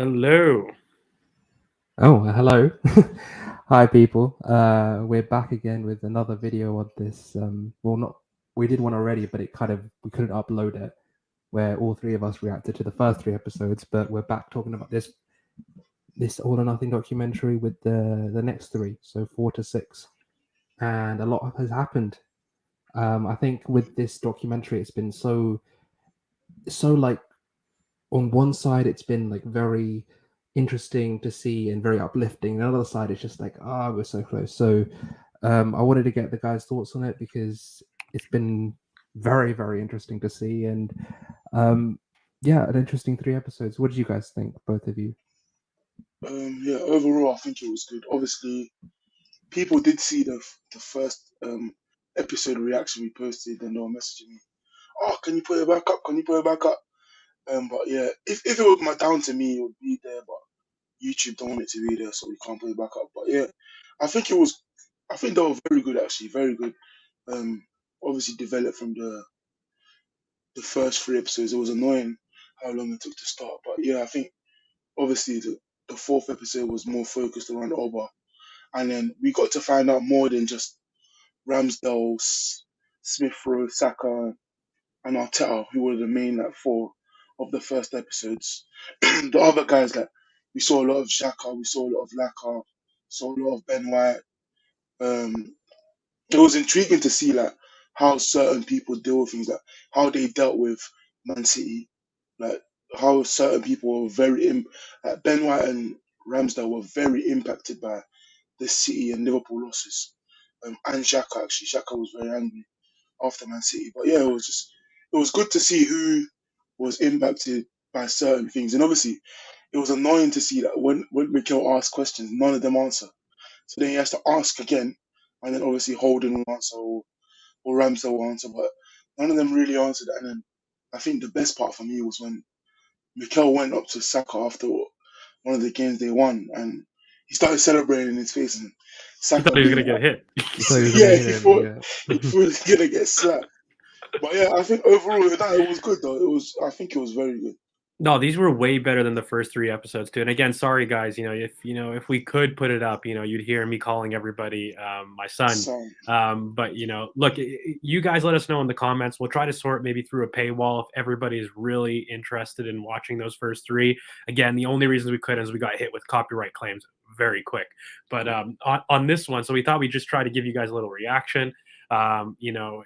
Hello. Oh, hello. Hi, people. We're back again with another video of this. We did one already, but we couldn't upload it, where all three of us reacted to the first three episodes. But we're back talking about this All or Nothing documentary with the next three, so 4 to 6, and a lot has happened. I think with this documentary, it's been so like on one side it's been like very interesting to see and very uplifting. On the other side it's just like, we're so close. So I wanted to get the guys' thoughts on it because it's been very, very interesting to see. And yeah, an interesting 3 episodes. What did you guys think, both of you? Yeah, overall, I think it was good. Obviously, people did see the first episode reaction we posted, and they were messaging me, "Oh, can you put it back up? Can you put it back up?" But yeah, if it was down to me, it would be there. But YouTube don't want it to be there, so we can't put it back up. But yeah, I think it was. I think they were very good, actually, very good. Obviously developed from the first 3 episodes. It was annoying how long it took to start, but yeah, I think obviously the fourth episode was more focused around Oba, and then we got to find out more than just Ramsdale, Smith Rowe, Saka, and Arteta, who were the main four of the first episodes. The other guys, we saw a lot of Xhaka, we saw a lot of Laka, saw a lot of Ben White. Um, it was intriguing to see how certain people deal with things, like how they dealt with Man City, like how certain people were like Ben White and Ramsdale were very impacted by the City and Liverpool losses. And Xhaka, actually, Xhaka was very angry after Man City. But yeah, it was good to see who was impacted by certain things. And obviously, it was annoying to see that when Mikel asked questions, none of them answer. So then he has to ask again, and then obviously Holden will answer or Ramsdale will answer, but none of them really answered. And then I think the best part for me was when Mikel went up to Saka after one of the games they won, and he started celebrating in his face, and He thought Saka he was knew gonna get hit. You thought he was gonna yeah, hit him, yeah. he thought he was gonna get slapped. But yeah, I think overall it was good though. I think it was very good. No, these were way better than the first three episodes too. And again, sorry guys, if we could put it up, you'd hear me calling everybody my son. So But look, you guys let us know in the comments. We'll try to sort maybe through a paywall if everybody is really interested in watching those first three. Again, the only reason we couldn't is we got hit with copyright claims very quick. But on this one, so we thought we'd just try to give you guys a little reaction.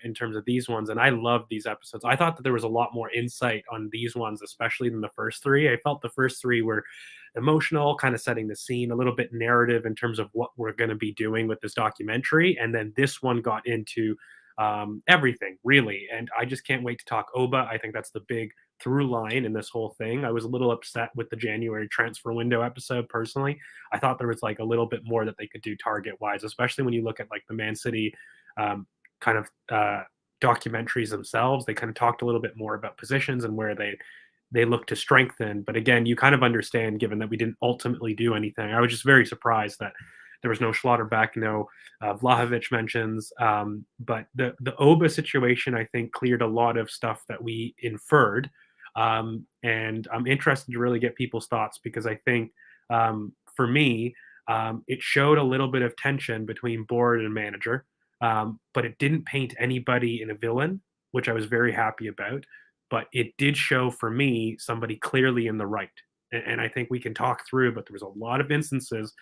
In terms of these ones. And I love these episodes. I thought that there was a lot more insight on these ones, especially than the first three. I felt the first three were emotional, kind of setting the scene, a little bit narrative in terms of what we're going to be doing with this documentary. And then this one got into everything, really. And I just can't wait to talk Oba. I think that's the big through line in this whole thing. I was a little upset with the January transfer window episode personally. I thought there was like a little bit more that they could do target wise, especially when you look at like the Man City kind of documentaries themselves. They kind of talked a little bit more about positions and where they look to strengthen. But again, you kind of understand, given that we didn't ultimately do anything. I was just very surprised that there was no Schlotterbeck, no Vlahovic mentions. But the Oba situation, I think, cleared a lot of stuff that we inferred. And I'm interested to really get people's thoughts because I think for me, it showed a little bit of tension between board and manager. But it didn't paint anybody in a villain, which I was very happy about. But it did show for me somebody clearly in the right. And I think we can talk through, but there was a lot of instances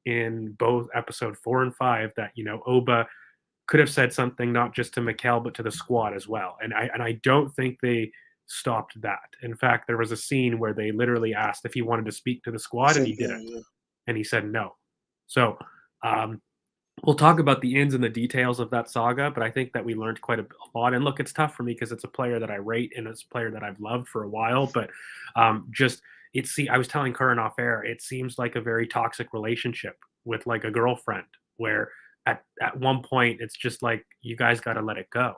in both episode 4 and 5 that, Oba could have said something not just to Mikel, but to the squad as well. And I don't think they stopped that. In fact, there was a scene where they literally asked if he wanted to speak to the he squad and said, he yeah, didn't. yeah. And he said no. So we'll talk about the ins and the details of that saga, but I think that we learned quite a lot. And look, it's tough for me because it's a player that I rate and it's a player that I've loved for a while. But I was telling Curran off air, it seems like a very toxic relationship with like a girlfriend, where at one point it's just like you guys got to let it go.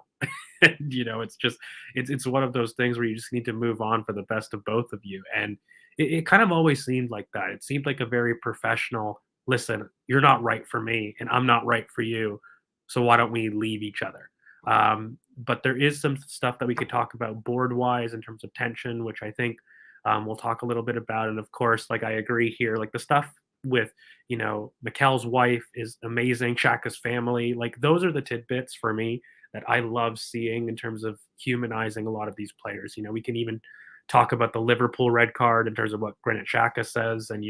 And, it's one of those things where you just need to move on for the best of both of you. And it kind of always seemed like that. It seemed like a very professional, listen, you're not right for me and I'm not right for you. So why don't we leave each other? But there is some stuff that we could talk about board wise in terms of tension, which I think We'll talk a little bit about it. And of course, like I agree here, like the stuff with Mikel's wife is amazing. Shaka's family, like those are the tidbits for me that I love seeing in terms of humanizing a lot of these players. We can even talk about the Liverpool red card in terms of what Granit Xhaka says, and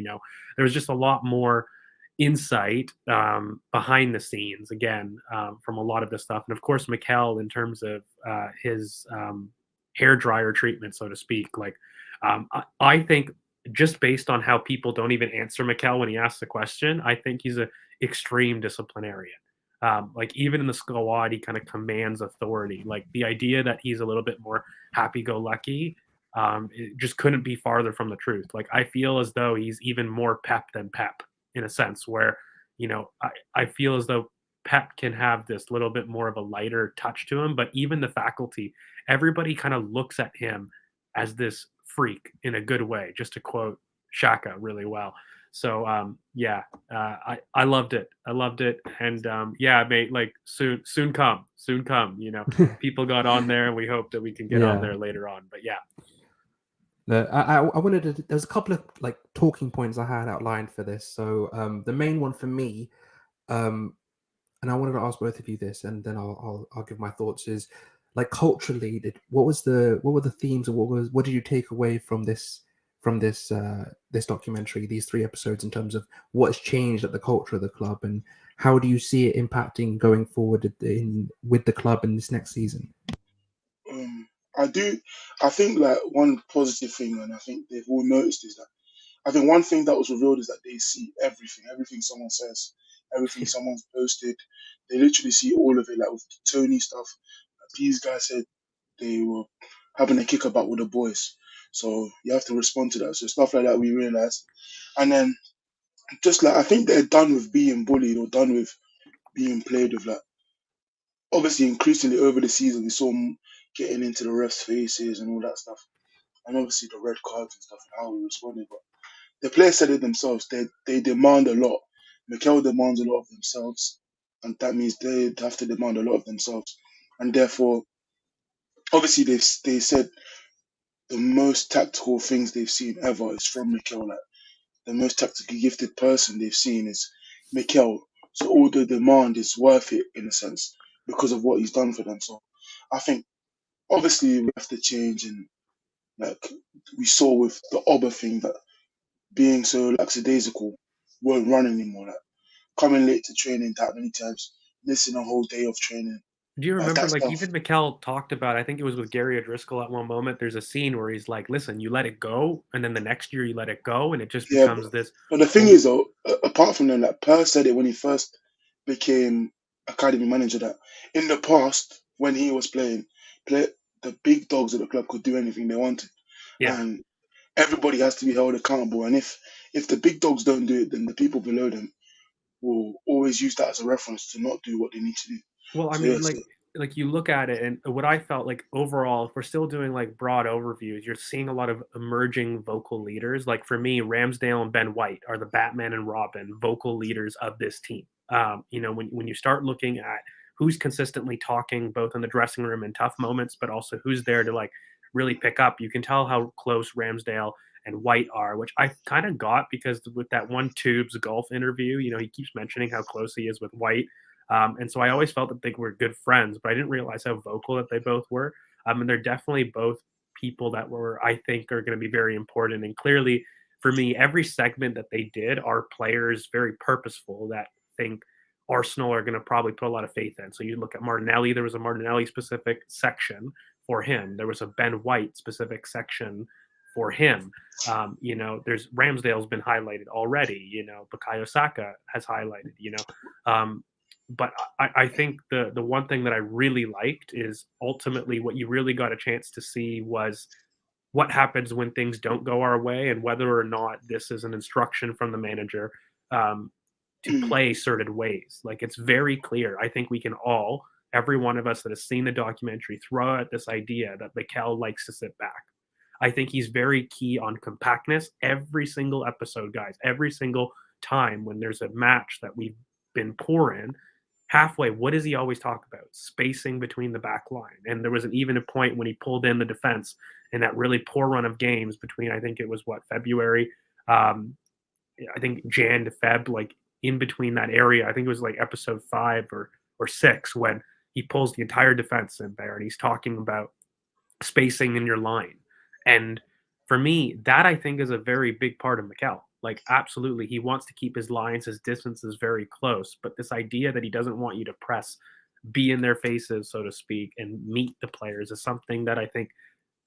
there's just a lot more insight behind the scenes again from a lot of this stuff, and of course Mikel in terms of his hair dryer treatment, so to speak. Like I think just based on how people don't even answer Mikel when he asks the question, I think he's a extreme disciplinarian. Like even in the squad, he kind of commands authority. Like the idea that he's a little bit more happy-go-lucky, it just couldn't be farther from the truth. Like I feel as though he's even more Pep than Pep in a sense, where I feel as though Pep can have this little bit more of a lighter touch to him, but even the faculty, everybody kind of looks at him as this freak in a good way, just to quote Shaka really well. So I loved it. I loved it, and yeah, mate, like soon come. People got on there, and we hope that we can get on there later on. But yeah. I wanted to. There's a couple of like talking points I had outlined for this. So the main one for me, and I wanted to ask both of you this, and then I'll give my thoughts. Is like culturally, what were the themes, or what did you take away from this this documentary, these 3 episodes, in terms of what's changed at the culture of the club, and how do you see it impacting going forward with the club in this next season? I think like one positive thing, and I think they've all noticed, is that I think one thing that was revealed is that they see everything someone says, everything someone's posted. They literally see all of it. Like with the Tony stuff, these guys said they were having a kickabout with the boys, so you have to respond to that. So stuff like that we realized, and then just like I think they're done with being bullied or done with being played with. Like obviously, increasingly over the season, we saw them getting into the refs' faces and all that stuff, and obviously the red cards and stuff and how we responded. But the players said it themselves. They demand a lot. Mikel demands a lot of themselves, and that means they have to demand a lot of themselves. And therefore, obviously, they said the most tactical things they've seen ever is from Mikel. Like the most tactically gifted person they've seen is Mikel. So all the demand is worth it in a sense because of what he's done for them. So I think obviously we have to change, and like we saw with the Oba thing, that being so lackadaisical won't run anymore. Like coming late to training that many times, missing a whole day of training. Do you remember, That like, stuff. even Mikel talked about, I think it was with Gary O'Driscoll at one moment, there's a scene where he's like, listen, you let it go, and then the next year you let it go, and it just Yeah, becomes this. but the thing is though, apart from them, like Per said it when he first became academy manager, that in the past when he was playing, the big dogs at the club could do anything they wanted, Yeah. and everybody has to be held accountable. And if the big dogs don't do it, then the people below them will always use that as a reference to not do what they need to do. Well, I So mean, yes, like you look at it, and what I felt like overall, if we're still doing like broad overviews, you're seeing a lot of emerging vocal leaders. Like for me, Ramsdale and Ben White are the Batman and Robin vocal leaders of this team. When you start looking at who's consistently talking both in the dressing room in tough moments, but also who's there to like really pick up, you can tell how close Ramsdale and White are, which I kind of got because with that one Tubes golf interview, he keeps mentioning how close he is with White. And so I always felt that they were good friends, but I didn't realize how vocal that they both were. And they're definitely both people that I think are going to be very important. And clearly, for me, every segment that they did are players very purposeful that think Arsenal are going to probably put a lot of faith in. So you look at Martinelli, there was a Martinelli specific section for him. There was a Ben White specific section for him. There's Ramsdale's been highlighted already. Bukayo Saka has highlighted. But I think the one thing that I really liked is ultimately what you really got a chance to see was what happens when things don't go our way, and whether or not this is an instruction from the manager to play certain ways. Like it's very clear. I think we can all, every one of us that has seen the documentary, throw out this idea that Mikel likes to sit back. I think he's very key on compactness every single episode, guys. Every single time when there's a match that we've been poor in, halfway, what does he always talk about? Spacing between the back line. And there was even a point when he pulled in the defense in that really poor run of games between, I think it was February, I think Jan to Feb, like in between that area. I think it was like episode 5 or 6 when he pulls the entire defense in there and he's talking about spacing in your line. And for me, that I think is a very big part of Mikel. Like, absolutely, he wants to keep his lines, his distances very close. But this idea that he doesn't want you to press, be in their faces, so to speak, and meet the players is something that I think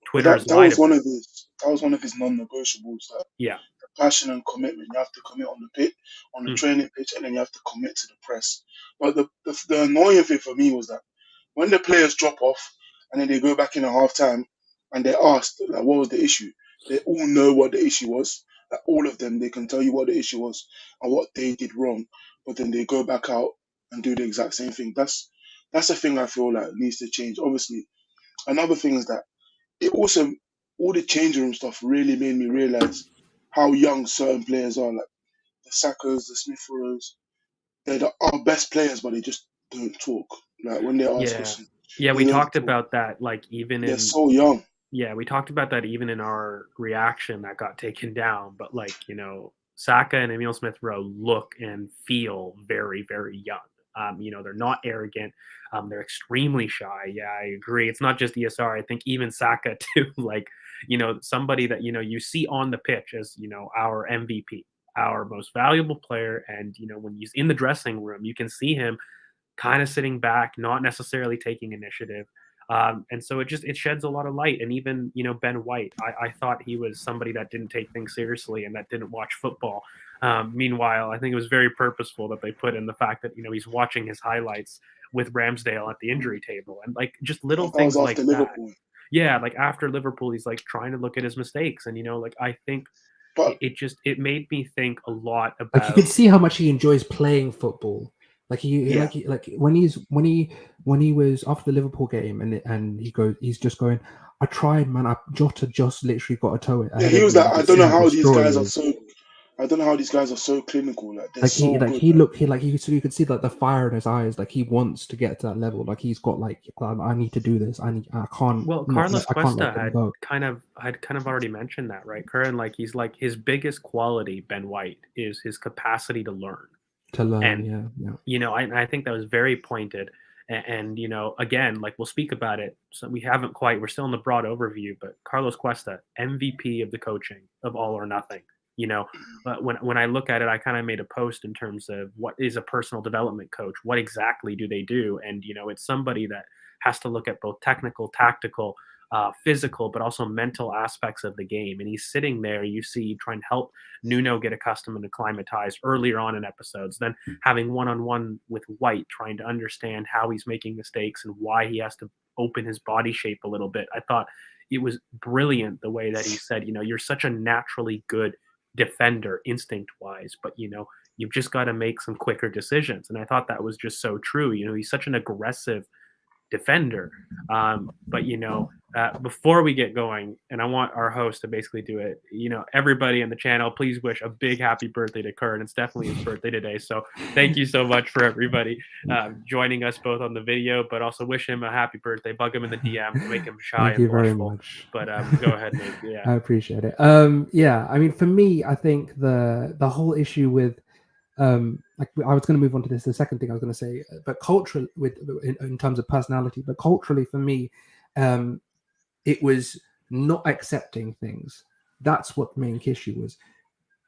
But Twitter is that wide was one about. of his non-negotiables. That Yeah. passion and commitment. You have to commit on the pitch, on the training pitch, and then you have to commit to the press. But the annoying thing for me was that when the players drop off and then they go back in at half time and they're asked like what was the issue, they all know what the issue was. Like all of them, they can tell you what the issue was and what they did wrong. But then they go back out and do the exact same thing. That's the thing I feel like needs to change. Obviously, another thing is that it also all the change room stuff really made me realize how young certain players are. Like the Sackers, the Smith Rowe's, they're our best players, but they just don't talk. Like when they're asked questions, Yeah, they we don't talked talk. about that, like even They're in so young. yeah, we talked about that even in our reaction that got taken down. But like, Saka and Emil Smith Rowe look and feel very, very young. They're not arrogant. They're extremely shy. Yeah, I agree. It's not just ESR. I think even Saka too. Like, somebody that you see on the pitch as our MVP, our most valuable player, and when he's in the dressing room, you can see him kind of sitting back, not necessarily taking initiative. And so it sheds a lot of light. And even, Ben White, I thought he was somebody that didn't take things seriously and that didn't watch football. Meanwhile, I think it was very purposeful that they put in the fact that, he's watching his highlights with Ramsdale at the injury table and like just little That was things like after that. Liverpool. Yeah, like after Liverpool, he's like trying to look at his mistakes. And, like I think But it made me think a lot about. Like you could see how much he enjoys playing football. Like like when he was after the Liverpool game and he's just going, I tried, man. Jota just literally got a toe. yeah, he was like, I don't know how these guys are so. I don't know how these guys are so clinical. Like they're Like so good. So you could see like the fire in his eyes. Like he wants to get to that level. Like he's got like, I need to do this. I can't. Well, Carlos Cuesta had kind of already mentioned that, right, Curran? Like he's like his biggest quality, Ben White, is his capacity to learn. And, yeah. I think that was very pointed. And again, like we'll speak about it. So we're still in the broad overview, but Carlos Cuesta, MVP of the coaching of All or Nothing. But when I look at it, I kind of made a post in terms of what is a personal development coach? What exactly do they do? And, it's somebody that has to look at both technical, tactical, physical, but also mental aspects of the game. And he's sitting there, you see, trying to help Nuno get accustomed and acclimatized earlier on in episodes, then having one-on-one with White, trying to understand how he's making mistakes and why he has to open his body shape a little bit. I thought it was brilliant the way that he said, you're such a naturally good defender instinct-wise, but, you've just got to make some quicker decisions. And I thought that was just so true. He's such an aggressive defender. But before we get going, and I want our host to basically do it, everybody in the channel, please wish a big happy birthday to Kurt. It's definitely his birthday today. So thank you so much for everybody joining us both on the video, but also wish him a happy birthday. Bug him in the DM, make him shy Thank and you very blushful. much. But go ahead, Nate. Yeah, I appreciate it. Yeah, I mean, for me, I think the whole issue with like I was going to move on to this. The second thing I was going to say, but culturally, in terms of personality, but culturally for me, it was not accepting things. That's what the main issue was.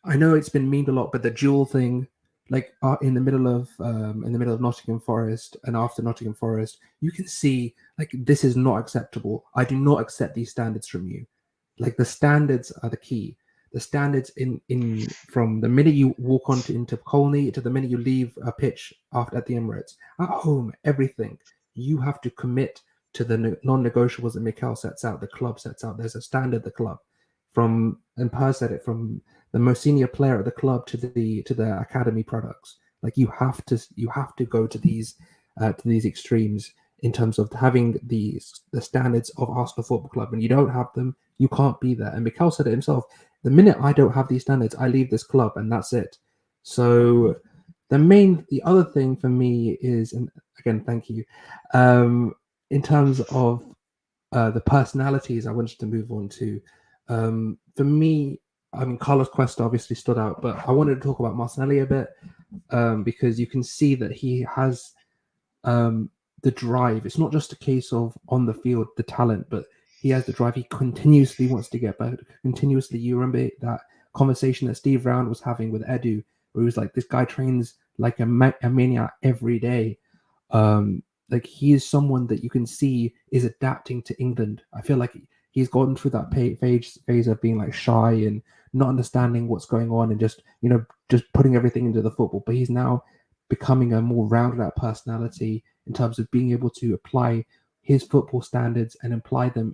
I know it's been memed a lot, but the dual thing, like in the middle of Nottingham Forest and after Nottingham Forest, you can see like this is not acceptable. I do not accept these standards from you. Like the standards are the key. The standards in from the minute you walk into Colney to the minute you leave a pitch at the Emirates, at home, everything you have to commit to the non-negotiables that Mikel sets out, the club sets out. There's a standard the club and Per said it, from the most senior player at the club to the academy products. Like you have to go to these extremes in terms of having the standards of Arsenal Football Club. And you don't have them, you can't be there. And Mikel said it himself, the minute I don't have these standards, I leave this club and that's it. So the other thing for me is, and again, thank you, in terms of the personalities I wanted to move on to. For me, I mean, Carlos Cuesta obviously stood out, but I wanted to talk about Martinelli a bit, because you can see that he has the drive. It's not just a case of on the field, the talent, but he has the drive. He continuously wants to get better. Continuously, you remember that conversation that Steve Brown was having with Edu, where he was like, "This guy trains like a maniac every day." Like, he is someone that you can see is adapting to England. I feel like he's gone through that phase of being like shy and not understanding what's going on, and just just putting everything into the football. But he's now becoming a more rounded out personality in terms of being able to apply his football standards and apply them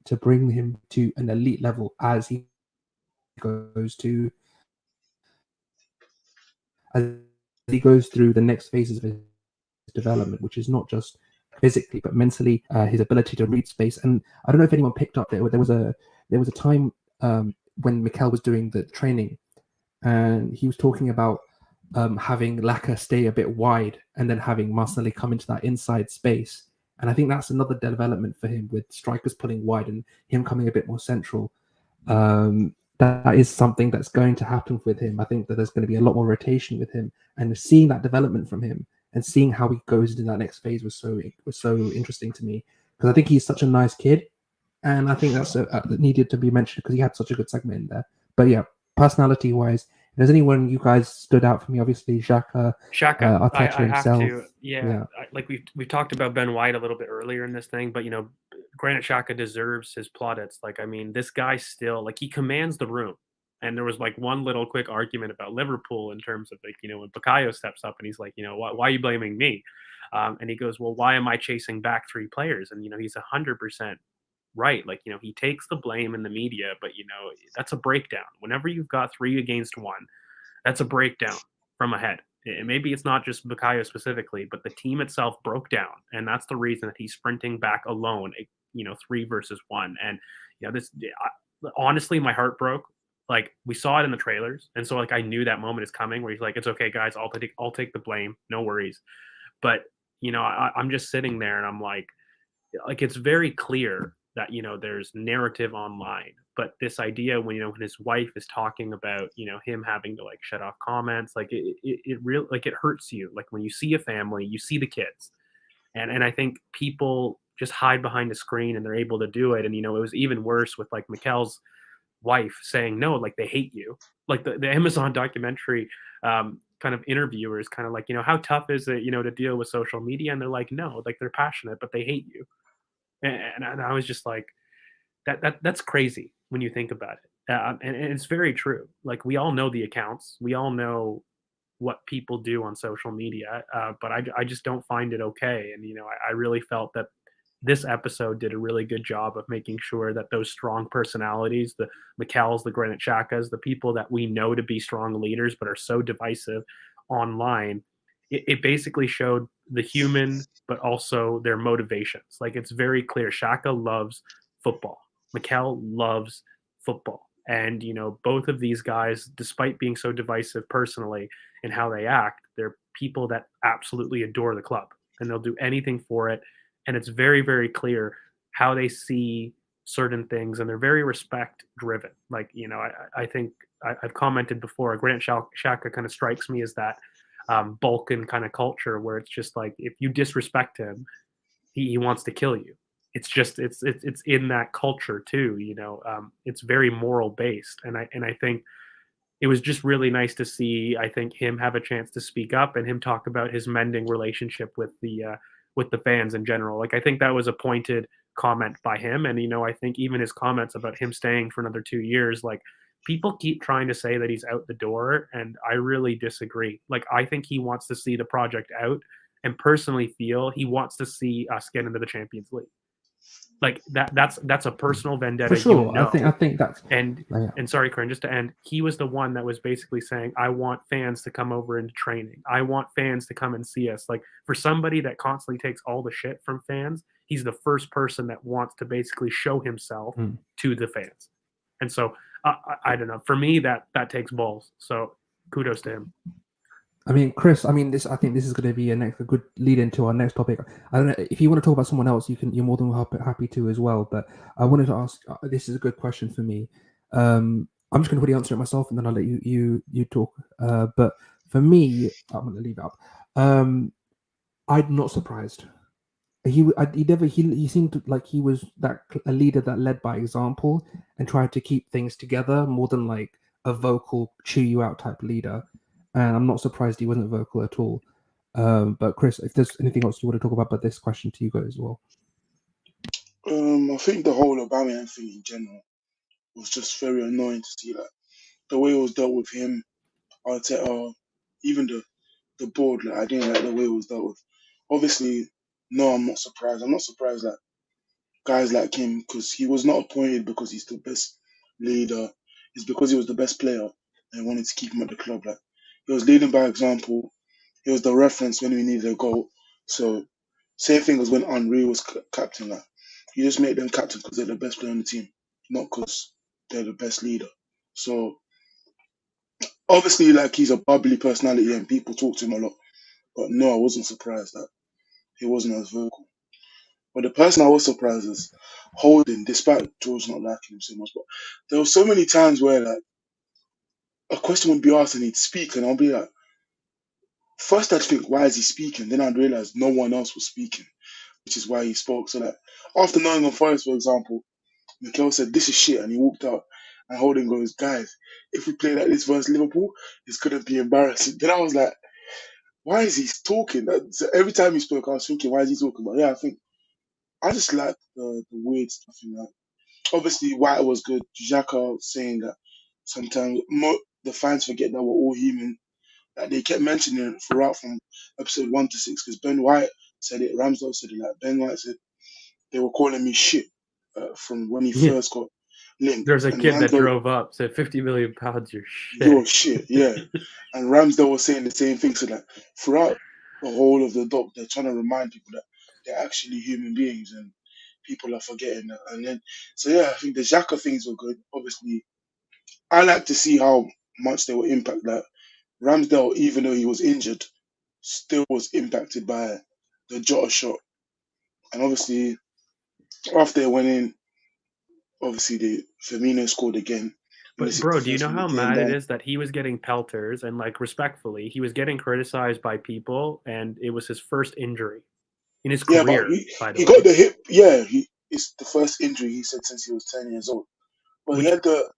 to bring him to an elite level as he goes to as he goes through the next phases of his development, which is not just physically but mentally, his ability to read space. And I don't know if anyone picked up there was a time when Mikel was doing the training, and he was talking about having Laka stay a bit wide and then having Martinelli come into that inside space. And I think that's another development for him, with strikers pulling wide and him coming a bit more central. That is something that's going to happen with him. I think that there's going to be a lot more rotation with him, and seeing that development from him and seeing how he goes into that next phase was so interesting to me, because I think he's such a nice kid, and I think that's needed to be mentioned because he had such a good segment in there. But yeah, personality wise, if there's anyone you guys stood out for me, obviously Xhaka, Xhaka, Arteta I have himself. to, yeah. Like we've talked about Ben White a little bit earlier in this thing, but Granit Xhaka deserves his plaudits. Like, I mean, this guy still, like, he commands the room. And there was like one little quick argument about Liverpool in terms of, like, when Bukayo steps up and he's like, why are you blaming me? And he goes, well, why am I chasing back three players? And he's 100% right. Like, he takes the blame in the media, but that's a breakdown. Whenever you've got 3 against 1, that's a breakdown from ahead. And maybe it's not just Bukayo specifically, but the team itself broke down, and that's the reason that he's sprinting back alone. 3 versus 1, and this. Honestly, my heart broke. Like, we saw it in the trailers, and so, like, I knew that moment is coming where he's like, "It's okay, guys. I'll take the blame. No worries." But I'm just sitting there, and I'm like it's very clear that there's narrative online, but this idea when when his wife is talking about him having to, like, shut off comments, like, it really, like, it hurts you, like, when you see a family, you see the kids, and I think people just hide behind the screen and they're able to do it. And it was even worse with, like, Mikel's wife saying no, like, they hate you, like the Amazon documentary kind of interviewers kind of like, how tough is it to deal with social media, and they're like, no, like, they're passionate but they hate you. And I was just like, that's crazy when you think about it. And it's very true. Like, we all know the accounts, we all know what people do on social media, but I just don't find it okay. And I really felt that this episode did a really good job of making sure that those strong personalities, the Mikals, the Granit Xhakas, the people that we know to be strong leaders but are so divisive online, it basically showed the human, but also their motivations. Like, it's very clear. Xhaka loves football. Mikel loves football. And, both of these guys, despite being so divisive personally in how they act, they're people that absolutely adore the club, and they'll do anything for it. And it's very, very clear how they see certain things, and they're very respect driven. Like, I think I've commented before, Grant Xhaka kind of strikes me as that Balkan kind of culture where it's just like, if you disrespect him, he wants to kill you. It's just it's in that culture too. It's very moral based, and I think it was just really nice to see, I think, him have a chance to speak up and him talk about his mending relationship with the fans in general. Like, I think that was a pointed comment by him. And I think even his comments about him staying for another 2 years, like, people keep trying to say that he's out the door, and I really disagree. Like, I think he wants to see the project out, and personally feel he wants to see us get into the Champions League. Like, that's a personal vendetta. For sure. I think that's, and sorry, Corinne, just to end, he was the one that was basically saying, I want fans to come over into training. I want fans to come and see us. Like, for somebody that constantly takes all the shit from fans, he's the first person that wants to basically show himself to the fans. And so I don't know. For me, that takes balls. So kudos to him. I mean, Chris. I mean, I think this is going to be a good lead into our next topic. I don't know if you want to talk about someone else. You're more than happy to as well. But I wanted to ask. This is a good question for me. I'm just going to really answer it myself, and then I'll let you talk. But for me, I'm going to leave it up. I'm not surprised. He seemed like he was a leader that led by example and tried to keep things together more than like a vocal chew you out type leader. And I'm not surprised he wasn't vocal at all. But Chris, if there's anything else you want to talk about this question to you guys as well. I think the whole Aubameyang thing in general was just very annoying to see. Like the way it was dealt with him, Arteta, even the board. Like I didn't like the way it was dealt with. Obviously, no, I'm not surprised. I'm not surprised that guys like him, because he was not appointed because he's the best leader. It's because he was the best player and wanted to keep him at the club. Like he was leading by example. He was the reference when we needed a goal. So same thing as when Henry was captain. Like you just make them captain because they're the best player on the team, not because they're the best leader. So obviously, like he's a bubbly personality and people talk to him a lot. But no, I wasn't surprised that he wasn't as vocal. But the person I was surprised is Holding, despite George not liking him so much. But there were so many times where like a question would be asked and he'd speak, and I'll be like, first I'd think, why is he speaking? Then I'd realize no one else was speaking, which is why he spoke. So like after Nottingham Forest, for example, Mikel said, "This is shit," and he walked out. And Holding goes, "Guys, if we play like this versus Liverpool, it's gonna be embarrassing." Then I was like, why is he talking? So every time he spoke, I was thinking, why is he talking? But yeah, I think I just like the weird stuff in that. Obviously, White was good. Xhaka saying that sometimes the fans forget that we're all human. Like they kept mentioning it throughout from episode 1 to 6 because Ben White said it, Ramsdale said it. Like Ben White said they were calling me shit from when he first got linked. There's a and kid that Ramsdale, drove up, said 50 million pounds, you're shit. You're shit, yeah. And Ramsdale was saying the same thing. So like throughout the whole of the doc, they're trying to remind people that they're actually human beings and people are forgetting that. And then, so yeah, I think the Xhaka things were good. Obviously, I like to see how much they were impacted. Like Ramsdale, even though he was injured, still was impacted by the Jota shot. And obviously, after they went in, obviously Firmino scored again. But This is bro, the do you first know one how they came mad it down. is that he was getting pelters and like respectfully, he was getting criticized by people and it was his first injury in his Yeah, but career, by the he way. got the hip. Yeah, it's the first injury he said since he was 10 years old. But he Which had the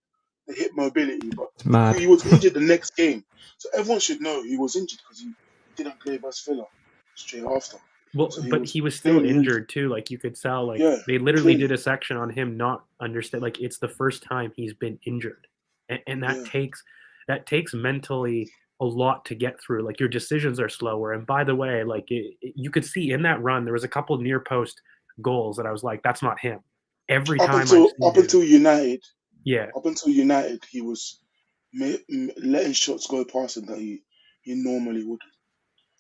hip mobility. But It's mad. he was injured the next game, so everyone should know he was injured because he didn't play against Villa straight after. well, So he but was he was still clearly injured. injured too. Like you could tell, like Yeah, they literally did clearly. a section on him not understand. Like it's the first time he's been injured, and Yeah, that takes mentally a lot to get through. Like your decisions are slower. And by the way, like you could see in that run, there was a couple near post goals that I was like, that's not him. Every up time I've until seen up him, until United, yeah, he was letting shots go past him that he normally would.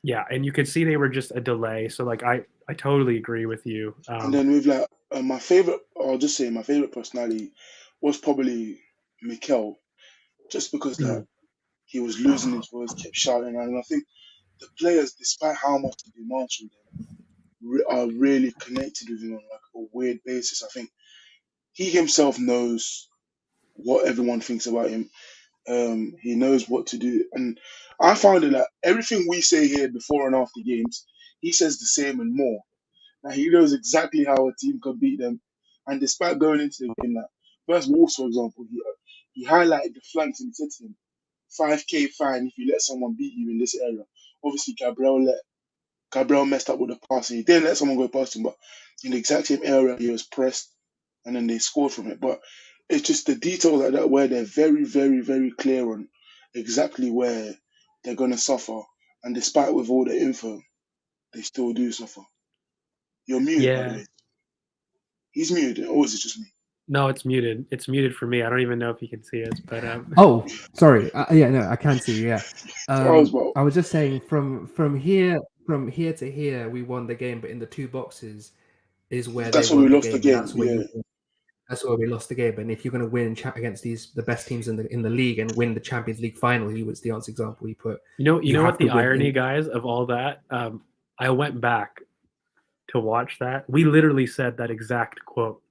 yeah, and you could see they were just a delay. So like I totally agree with you. And then with like my favorite, I'll just say my favorite personality was probably Mikel, just because like mm, he was losing his voice, kept shouting, and I think the players, despite how much he demands from them, are really connected with him on like a weird basis. I think he himself knows what everyone thinks about him. He knows what to do, and I found it that everything we say here before and after games, he says the same and more. Now he knows exactly how a team can beat them, and despite going into the game, like first Wolves, for example, he highlighted the flanks and he said to them, 5K fine if you let someone beat you in this area. Obviously, Gabriel messed up with the pass. He didn't let someone go past him, but in the exact same area, he was pressed, and then they scored from it. But it's just the details like that where they're very, very, very clear on exactly where they're gonna suffer, and despite with all the info, they still do suffer. You're muted, by the yeah. way. He's muted, or is it just me? No, it's muted. It's muted for me. I don't even know if you can see it, but Oh, sorry. Yeah, no, I can see. Yeah. I was about. I was just saying from here to here, we won the game, but in the two boxes is where they That's where we won the lost the game, and game. that's where Yeah, That's why we lost the game. And if you're going to win against the best teams in the league and win the Champions League final, he was the answer example he put. You know have what the to win irony, in- guys, of all that? I went back to watch that. We literally said that exact quote.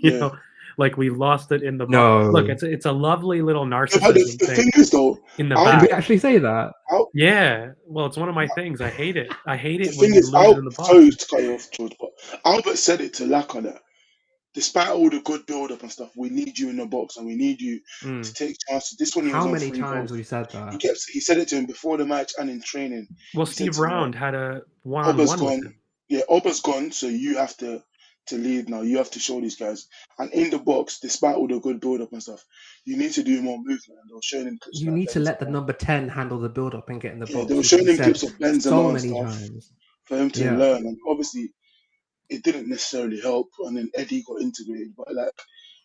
You Yeah. know, like we lost it in the No. Look, it's a lovely little Yeah, but narcissism the thing thing is, though, in the I'll Did back. we actually say that? Yeah, well, it's one of my things. I hate it. I hate the it when thing you is, lose it in the box. sorry to cut you off, George, but Albert said it to Laka that despite all the good build up and stuff, we need you in the box and we need you to take chances. This one, he was How on many 3 times goals. have we said that? He said it to him before the match and in training. Well, He said Steve to him, Round had a Oba's one-on-one with gone. him. Yeah, Oba's gone, so you have to lead now. You have to show these guys. And in the box, despite all the good build up and stuff, you need to do more movement. And they were showing him clips. You need to let the number 10 handle the build up and get in the box. They were which showing he him said clips of Benzema so and many stuff times. for him to Yeah. learn. And obviously, it didn't necessarily help. And then Eddie got integrated, but like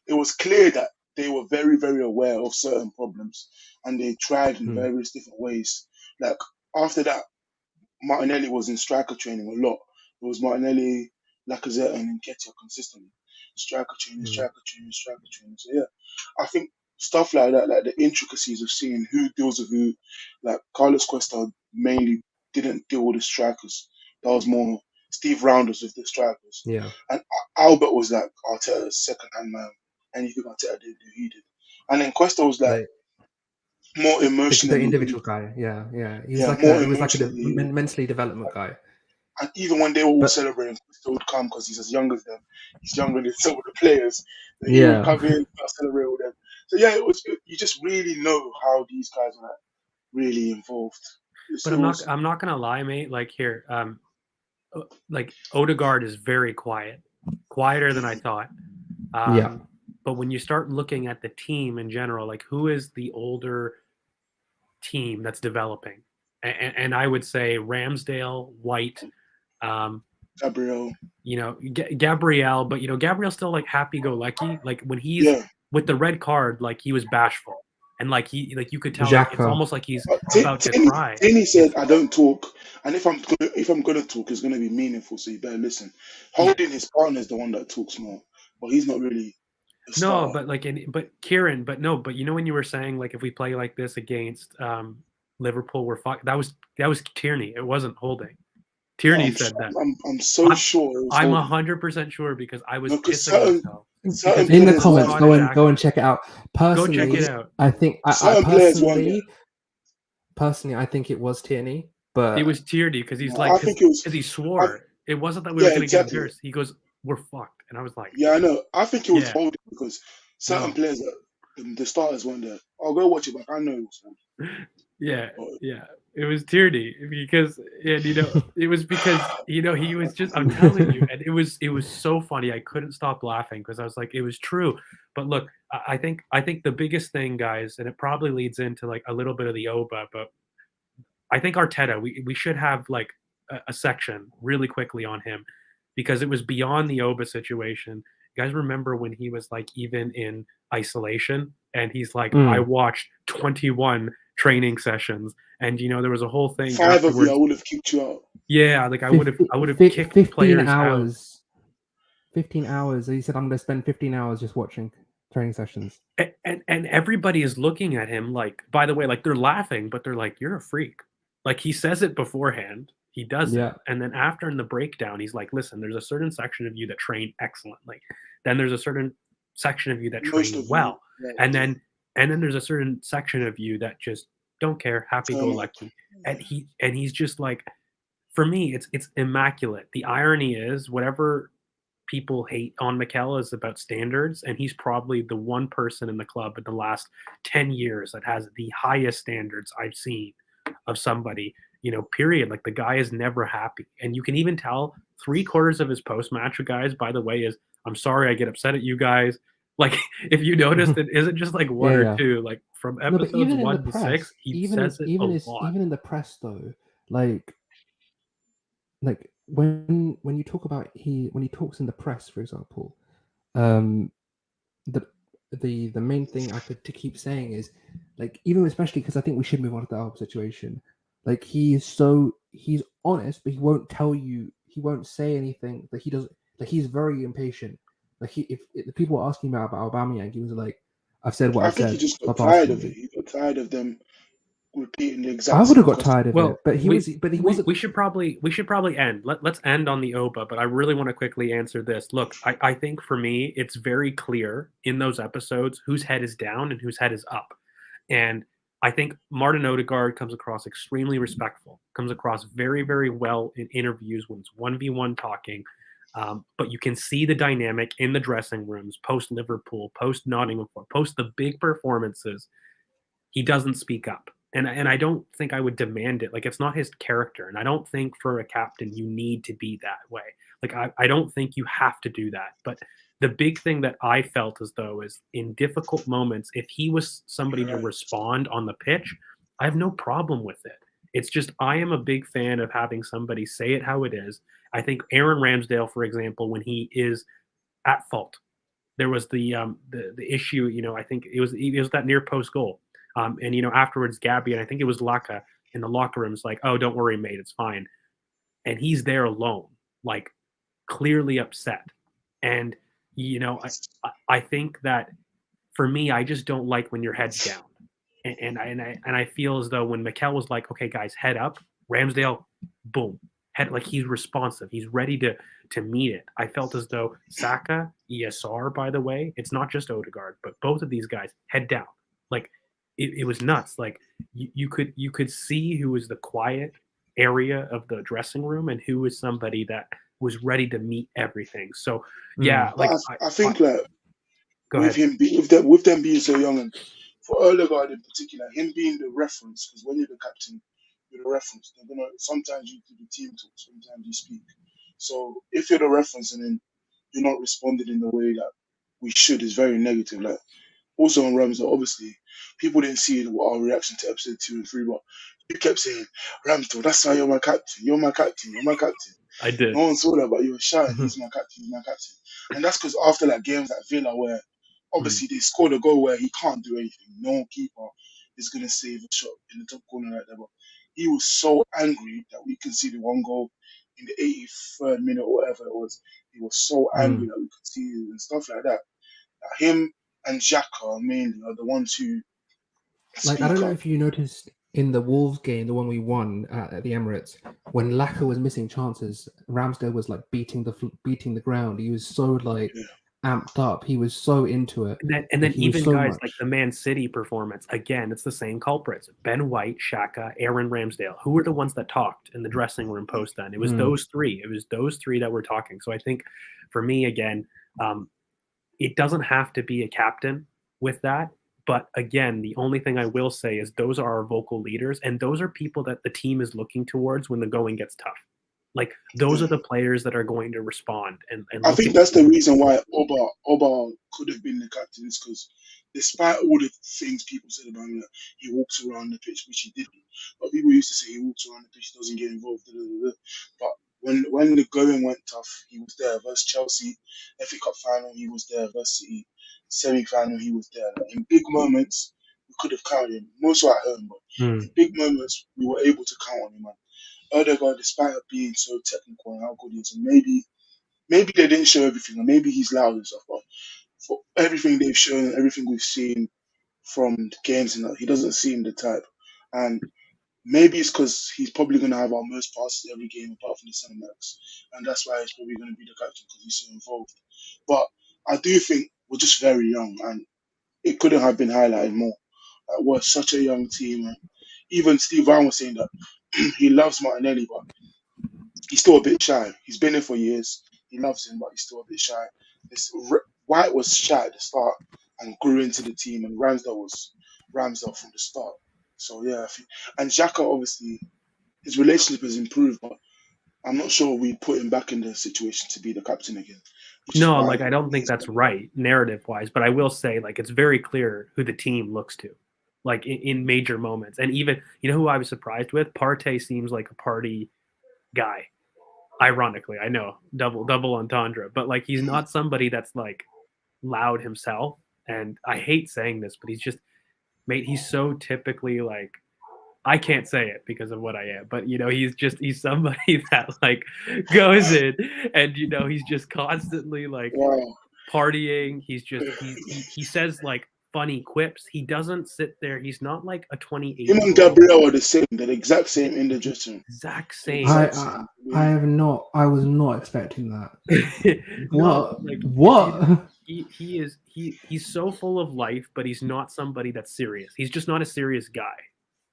it was clear that they were very, very aware of certain problems, and they tried in various different ways. Like after that, Martinelli was in striker training a lot. It was Martinelli, Lacazette, and Nketiah consistently. Striker training, striker training, striker training. So yeah, I think stuff like that, like the intricacies of seeing who deals with who, like Carlos Cuesta mainly didn't deal with the strikers. That was more Steve Rounders with the strikers. Yeah. And Albert was like Arteta's second-hand man. Anything Arteta did, he did. And then Cuesta was like more emotionally. The individual guy. Yeah, yeah. He was like a mentally development guy. And even when they were all celebrating, Cuesta would come because he's as young as them. He's younger than some of the players. So he would come in and celebrate with them. So yeah, you just really know how these guys are really involved. But I'm not gonna lie, mate. Like here, like Odegaard is very quiet, quieter than I thought. But when you start looking at the team in general, like who is the older team that's developing? And I would say Ramsdale, White, Gabriel. You know, Gabriel, but you know, Gabriel's still like happy-go-lucky. Like when he's with the red card, like he was bashful. And like you could tell, like, it's almost like he's about to cry. Tini said, "I don't talk, and if I'm gonna talk, it's gonna be meaningful. So you better listen." Holding his partner is the one that talks more, but he's not really. No, but like, but Kieran, but you know when you were saying like if we play like this against Liverpool, we're fucked. That was Tierney. It wasn't Holding. Tierney said that. I'm so sure. I'm 100% sure because I was pissing myself. In the comments, go and check it out. Personally, go check it out. I think personally, I think it was Tierney, but it was Tierney because he's like because he swore. It wasn't that we were going to get embarrassed. He goes, "We're fucked," and I was like, "Yeah, I know." I think it was Holding because certain players, the starters weren't there. I'll go watch it back. I know it was Holding. Yeah. It was Tierney because, and you know, it was because you know he was just. I'm telling you, and it was so funny. I couldn't stop laughing because I was like, it was true. But look, I think the biggest thing, guys, and it probably leads into like a little bit of the Oba, but I think Arteta, we should have like a section really quickly on him because it was beyond the Oba situation. You guys remember when he was like even in isolation and he's like, I watched 21 training sessions, and you know there was a whole thing. 5 of you, I would have kicked you out. Yeah, like I would have kicked 15 players hours. out. 15 hours. He said, "I'm going to spend 15 hours just watching training sessions." And everybody is looking at him like. By the way, like they're laughing, but they're like, "You're a freak." Like he says it beforehand, he does it, and then after in the breakdown, he's like, "Listen, there's a certain section of you that train excellently. Then there's a certain section of you that train well, and then there's a certain section of you that just don't care, happy-go-lucky." And he's just like, for me, it's immaculate. The irony is, whatever people hate on Mikel is about standards, and he's probably the one person in the club in the last 10 years that has the highest standards I've seen of somebody, you know, period. Like the guy is never happy. And you can even tell 3/4 of his post-match, guys, by the way, is, "I'm sorry I get upset at you guys." Like, if you noticed, it isn't just like one or two. Like from episodes 1 to 6, he says it a lot. Even in the press, though, like when you talk about when he talks in the press, for example, the main thing I could to keep saying is like, even especially because I think we should move on to the Alp situation. Like he's honest, but he won't tell you. He won't say anything that he doesn't. Like he's very impatient. Like if the people were asking about Aubameyang, he was like, "I've said what I I've think he said. just got Stop tired asking of it. me." He got tired of them repeating the I exact would have same got question. tired of it, Well, but he wasn't. we should probably end. Let's end on the Oba, but I really want to quickly answer this. Look, I think for me, it's very clear in those episodes whose head is down and whose head is up. And I think Martin Odegaard comes across extremely respectful, comes across very, very well in interviews when it's 1v1 talking. But you can see the dynamic in the dressing rooms post Liverpool, post Nottingham, post the big performances. He doesn't speak up. And I don't think I would demand it. Like, it's not his character. And I don't think for a captain you need to be that way. Like, I don't think you have to do that. But the big thing that I felt as though is in difficult moments, if he was somebody to Right. respond on the pitch, I have no problem with it. It's just I am a big fan of having somebody say it how it is. I think Aaron Ramsdale, for example, when he is at fault, there was the issue. I think it was that near post goal, and afterwards, Gabby and I think it was Laka in the locker room is like, "Oh, don't worry, mate, it's fine," and he's there alone, like clearly upset, and I think that for me, I just don't like when your head's down, and I feel as though when Mikel was like, "Okay, guys, head up," Ramsdale, boom, head like he's responsive, he's ready to meet it. I felt as though Saka, ESR, by the way, it's not just Odegaard, but both of these guys head down, like it was nuts. Like you could see who was the quiet area of the dressing room and who was somebody that was ready to meet everything. So yeah, But like I think like go with ahead. him with them being so young, and for Odegaard in particular, him being the reference, because when you're the captain, you're the reference. They're gonna sometimes you do the team talk, sometimes you speak. So if you're the reference and then you're not responding in the way that we should, is very negative. Like also on Ramsdale, obviously people didn't see our reaction to episode 2 and 3, but you kept saying, Ramsdale, that's why you're my captain. You're my captain. You're my captain. I did. No one saw that, but you were shouting, he's my captain, he's my captain. And that's because after like games like Villa, where obviously they scored a goal where he can't do anything, no keeper is going to save a shot in the top corner like that. But he was so angry that we conceded one goal in the 83rd minute or whatever it was. He was so angry that we conceded and stuff like that. Him and Xhaka mainly are the ones who Like, I speak don't know up. if you noticed in the Wolves game, the one we won at the Emirates, when Laka was missing chances, Ramsdale was like beating the ground. He was so like Yeah. amped up. He was so into it. And then He was even so guys much. like the Man City performance, again, it's the same culprits. Ben White, Shaka, Aaron Ramsdale. Who were the ones that talked in the dressing room post then? It was those three. It was those three that were talking. So I think for me, again, it doesn't have to be a captain with that. But again, the only thing I will say is those are our vocal leaders, and those are people that the team is looking towards when the going gets tough. Like those are the players that are going to respond and I look think at that's the you. reason why Oba could have been the captain, is because despite all the things people said about him, that he walks around the pitch, which he didn't. But people used to say he walks around the pitch, doesn't get involved. Da, da, da, da. But when the going went tough, he was there. Versus Chelsea, FA Cup final, he was there. Versus City, semi-final, he was there. Like, in big moments, we could have counted him. Most were at home, but in big moments, we were able to count on him. And Odegaard, despite being so technical and how good he is, and maybe they didn't show everything, or maybe he's loud and stuff, but for everything they've shown and everything we've seen from the games, and that, he doesn't seem the type. And maybe it's because he's probably going to have our most passes every game apart from the centre backs, and that's why he's probably going to be the captain because he's so involved. But I do think we're just very young, and it couldn't have been highlighted more. We're such a young team, and even Steve Brown was saying that he loves Martinelli, but he's still a bit shy. He's been there for years. He loves him, but he's still a bit shy. White was shy at the start and grew into the team, and Ramsdale was Ramsdale from the start. So yeah, and Xhaka, obviously his relationship has improved, but I'm not sure we put him back in the situation to be the captain again. Which is No, why like I don't think that's right narrative wise, but I will say like it's very clear who the team looks to, like in major moments. And even who I was surprised with, Partey seems like a party guy. Ironically, I know double entendre, but like he's not somebody that's like loud himself. And I hate saying this, but he's just mate. He's so typically like I can't say it because of what I am, but he's somebody that like goes in and he's just constantly like Wow. partying. He's just he says like funny quips. He doesn't sit there. He's not like a 28 Him and year old. Gabriel are the same. They're the exact same in the dressing room. Exact same. Exact I same. I have not. I was not expecting that. No, What? like What? he's so full of life, but he's not somebody that's serious. He's just not a serious guy.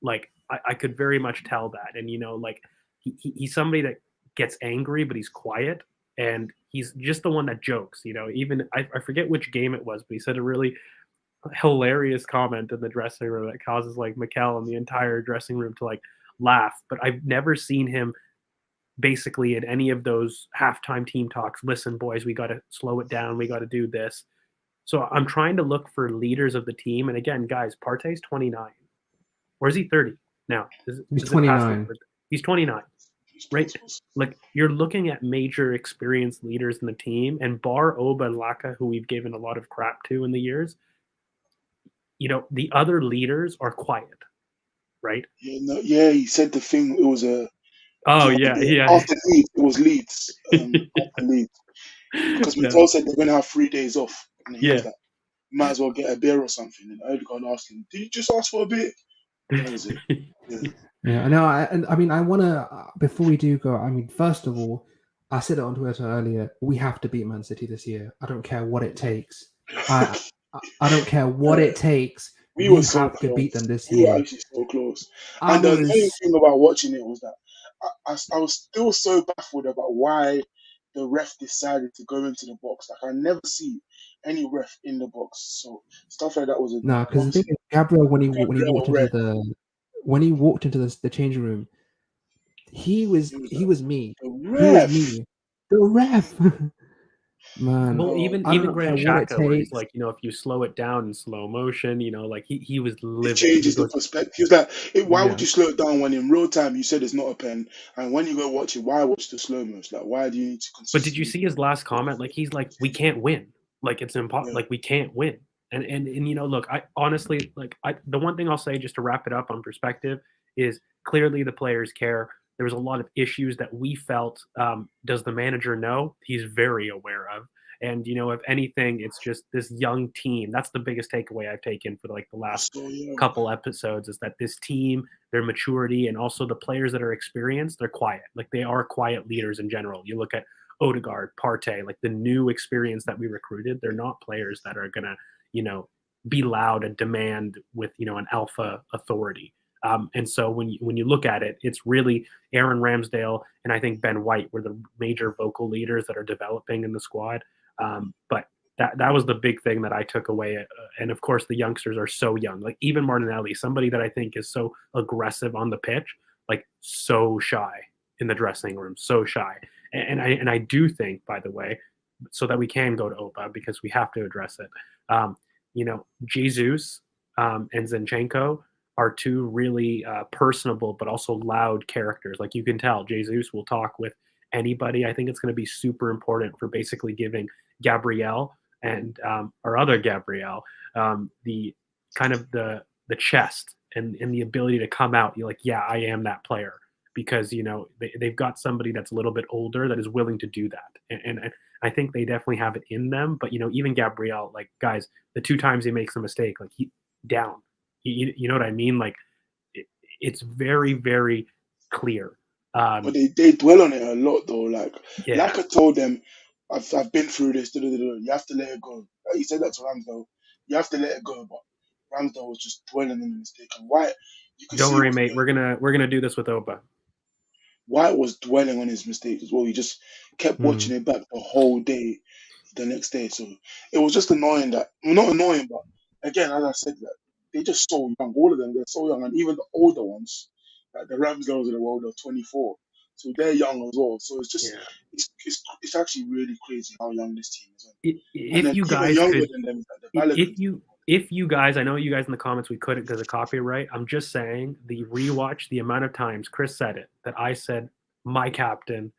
Like I could very much tell that. And you know, like he's somebody that gets angry, but he's quiet, and he's just the one that jokes. You know, even I forget which game it was, but he said a really hilarious comment in the dressing room that causes like Mikel and the entire dressing room to like laugh. But I've never seen him basically in any of those halftime team talks. Listen, boys, we got to slow it down. We got to do this. So I'm trying to look for leaders of the team. And again, guys, Partey's 29, or is he 30 now? He's Is it past 29. He's 29, right? Like you're looking at major experienced leaders in the team, and bar Oba and Laka, who we've given a lot of crap to in the years, you know, the other leaders are quiet, right? Yeah, no, yeah, he said the thing. It was a Oh yeah, after Leeds. It was Leeds. After Leeds, because yeah, Mikel said they're gonna have 3 days off, and he was yeah. like, "Might as well get a beer or something." And Odegaard asked him, "Did you just ask for a beer?" That was it. Yeah. Yeah, I know. I mean, I want to. Before we do go, I mean, first of all, I said it on Twitter earlier. We have to beat Man City this year. I don't care what it takes. I don't care what it takes. We We were so have to beat close. them this We were year. actually so close. I And the annoying was thing about watching it was that I was still so baffled about why the ref decided to go into the box. Like I never see any ref in the box. So stuff like that was no, annoying. because the thing Obviously, is, Gabriel when he walked Gabriel into red. the changing room, he was He was he like, was me. the He was ref. me. The ref. Man, Well, No, I even don't care Granit what it Xhaka, where he's takes. like, you know, if you slow it down in slow motion, you know, like he was it livid. He changes the goes, perspective. He was like, why Yeah. would you slow it down when in real time you said it's not a pen, and when you go watch it, why watch the slow mo? Like, why do you need to but did you consistently? see his last comment? Like he's like, we can't win. Like it's impossible. Yeah, Like we can't win. And you know, look, I honestly the one thing I'll say just to wrap it up on perspective is clearly the players care. There was a lot of issues that we felt. Does the manager know? He's very aware of. And you know, if anything, it's just this young team. That's the biggest takeaway I've taken for like the last so yeah. couple episodes is that this team, their maturity, and also the players that are experienced, they're quiet. Like they are quiet leaders in general. You look at Odegaard, Partey, like the new experience that we recruited, they're not players that are gonna, you know, be loud and demand with, you know, an alpha authority. And so when you look at it, it's really Aaron Ramsdale and I think Ben White were the major vocal leaders that are developing in the squad. But that was the big thing that I took away. And of course, the youngsters are so young. Like even Martinelli, somebody that I think is so aggressive on the pitch, like so shy in the dressing room, so shy. And I do think, by the way, so that we can go to Opa because we have to address it. You know, Jesus and Zinchenko are two really personable but also loud characters. Like you can tell, Jesus will talk with anybody. I think it's going to be super important for basically giving Gabrielle and our other Gabrielle the kind of the chest and the ability to come out. You're like, yeah, I am that player because you know they've got somebody that's a little bit older that is willing to do that, and I think they definitely have it in them. But you know, even Gabrielle, like guys, the 2 times he makes a mistake, like he down. You know what I mean? Like it's very very clear. But they dwell on it a lot though. Yeah, Like I told them, I've been through this. You have to let it go. He said that to Ramsdale. You have to let it go. But Ramsdale was just dwelling on the mistake. And White, you could don't see he worry, was mate. We're gonna do this with Opa. White was dwelling on his mistake as well. He just kept Hmm. watching it back the whole day, the next day. So it was just annoying that, well, not annoying, but again, as I said, that they're just so young. All of them, they're so young, and even the older ones, like the Ramsdales of the world, are 24, so they're young as well. So it's just, Yeah. it's actually really crazy how young this team is, and If then you even guys younger could, than them is like the if Balogun. you guys, I know you guys in the comments we couldn't because of copyright. I'm just saying the rewatch, the amount of times Chris said it that I said my captain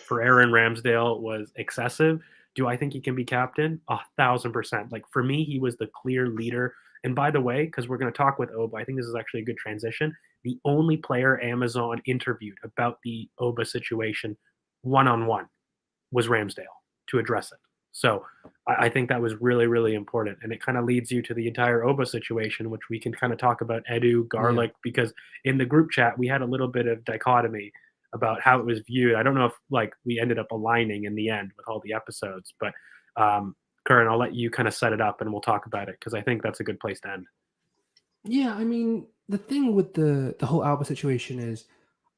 for Aaron Ramsdale was excessive. Do I think he can be captain? 1,000%. Like for me, he was the clear leader. And by the way, because we're going to talk with Oba, I think this is actually a good transition. The only player Amazon interviewed about the Oba situation one on one was Ramsdale to address it. So I think that was really, really important. And it kind of leads you to the entire Oba situation, which we can kind of talk about Edu, Garlic, because in the group chat, we had a little bit of dichotomy about how it was viewed. I don't know if like we ended up aligning in the end with all the episodes, but Curran, I'll let you kind of set it up and we'll talk about it because I think that's a good place to end. Yeah, I mean, the thing with the whole Alba situation is,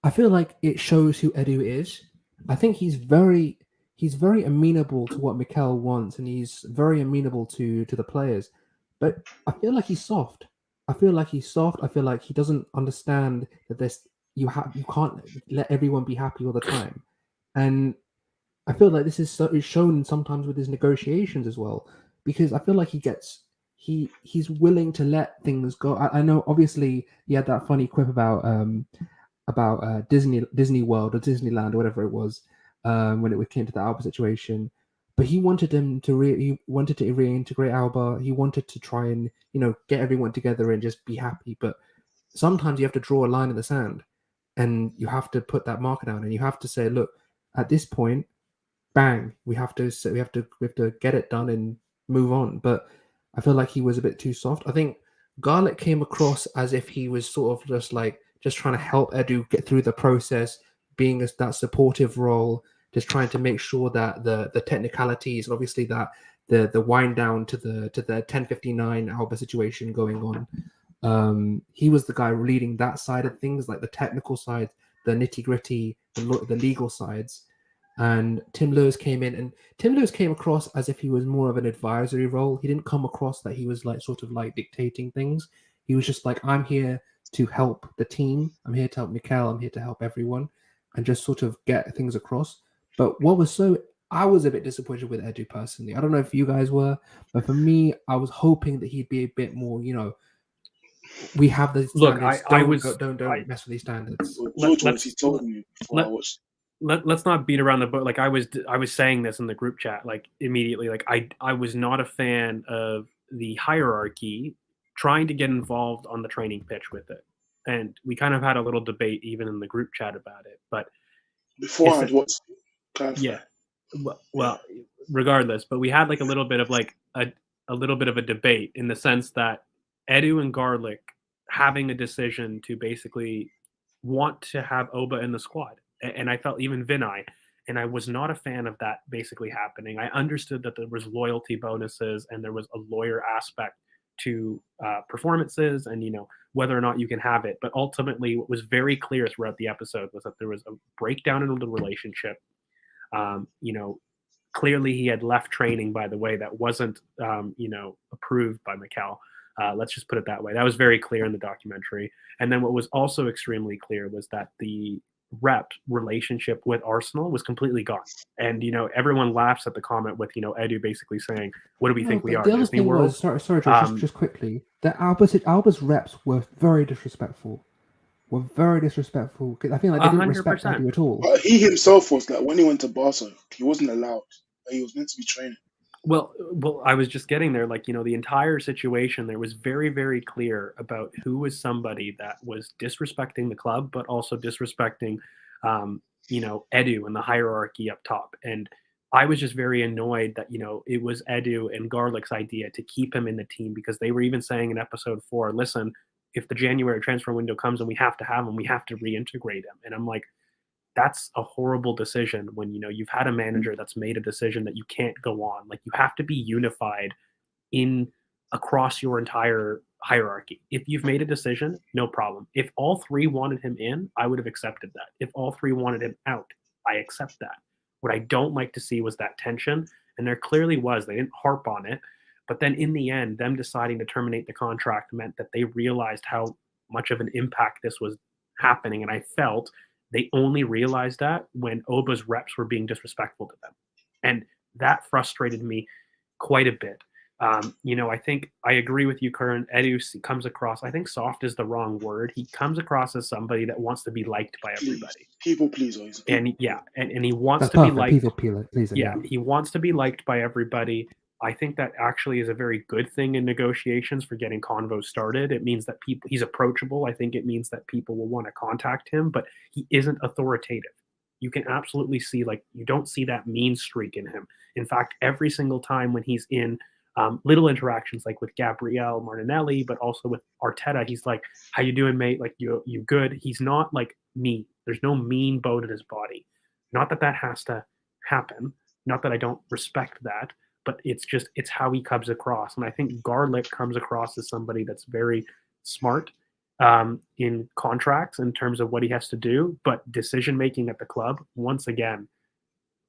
I feel like it shows who Edu is. I think he's very amenable to what Mikel wants, and he's very amenable to the players. But I feel like he's soft. I feel like he's soft. I feel like he doesn't understand that you can't let everyone be happy all the time, and I feel like this is shown sometimes with his negotiations as well, because I feel like he's willing to let things go. I know obviously he had that funny quip about Disney World or Disneyland or whatever it was when it came to the Alba situation. But he wanted he wanted to reintegrate Alba. He wanted to try and get everyone together and just be happy. But sometimes you have to draw a line in the sand, and you have to put that marker down, and you have to say, look, at this point, bang, we have to get it done and move on. But I feel like he was a bit too soft. I think Garlic came across as if he was sort of just trying to help Edu get through the process, being that supportive role, just trying to make sure that the technicalities, obviously that the wind down to the 1059 Alba situation going on. He was the guy leading that side of things, like the technical side, the nitty gritty, the legal sides. And Tim Lewis came in, and Tim Lewis came across as if he was more of an advisory role. He didn't come across that he was like sort of like dictating things. He was just like, I'm here to help the team. I'm here to help Mikel. I'm here to help everyone, and just sort of get things across. But I was a bit disappointed with Edu personally. I don't know if you guys were, but for me, I was hoping that he'd be a bit more, we have the standards. Look, don't mess with these standards. Well, George, he told me before I watched. Let's not beat around the bush. Like I was saying this in the group chat, like immediately, like I was not a fan of the hierarchy trying to get involved on the training pitch with it. And we kind of had a little debate even in the group chat about it. But Before I had watched yeah. Well, regardless, but we had like a little bit of a debate in the sense that Edu and Garlic having a decision to basically want to have Oba in the squad. And I felt even Vinay, and I was not a fan of that basically happening. I understood that there was loyalty bonuses and there was a lawyer aspect to performances and whether or not you can have it. But ultimately, what was very clear throughout the episode was that there was a breakdown in the relationship. Clearly he had left training, by the way, that wasn't approved by Mikel. Let's just put it that way. That was very clear in the documentary. And then what was also extremely clear was that the rep relationship with Arsenal was completely gone. And everyone laughs at the comment with Edu basically saying, "What do we think we are, Disney World?" Sorry, George, just quickly. The Alba's reps were very disrespectful. I feel like they didn't respect Edu at all. But he himself was like, when he went to Barca, he wasn't allowed. He was meant to be training. Well, I was just getting there. Like, the entire situation there was very, very clear about who was somebody that was disrespecting the club, but also disrespecting, Edu and the hierarchy up top. And I was just very annoyed that, it was Edu and Garlic's idea to keep him in the team because they were even saying in episode 4, listen, if the January transfer window comes and we have to have him, we have to reintegrate him. And I'm like, that's a horrible decision when you've had a manager that's made a decision that you can't go on. Like you have to be unified in across your entire hierarchy. If you've made a decision, no problem. If all 3 wanted him in, I would have accepted that. If all 3 wanted him out, I accept that. What I don't like to see was that tension, and there clearly was. They didn't harp on it, but then in the end, them deciding to terminate the contract meant that they realized how much of an impact this was happening, and I felt they only realized that when Oba's reps were being disrespectful to them. And that frustrated me quite a bit. I think I agree with you, Curran. Edu comes across, I think soft is the wrong word. He comes across as somebody that wants to be liked by everybody. People pleaser. And he wants to be liked. People pleaser. Yeah, he wants to be liked by everybody. I think that actually is a very good thing in negotiations for getting convos started. It means that he's approachable. I think it means that people will want to contact him, but he isn't authoritative. You can absolutely see, like, you don't see that mean streak in him. In fact, every single time when he's in little interactions, like with Gabrielle Martinelli, but also with Arteta, he's like, "How you doing, mate? Like, you good?" He's not like mean. There's no mean bone in his body. Not that that has to happen. Not that I don't respect that, but it's how he comes across. And I think Garlic comes across as somebody that's very smart in contracts in terms of what he has to do, but decision making at the club, once again,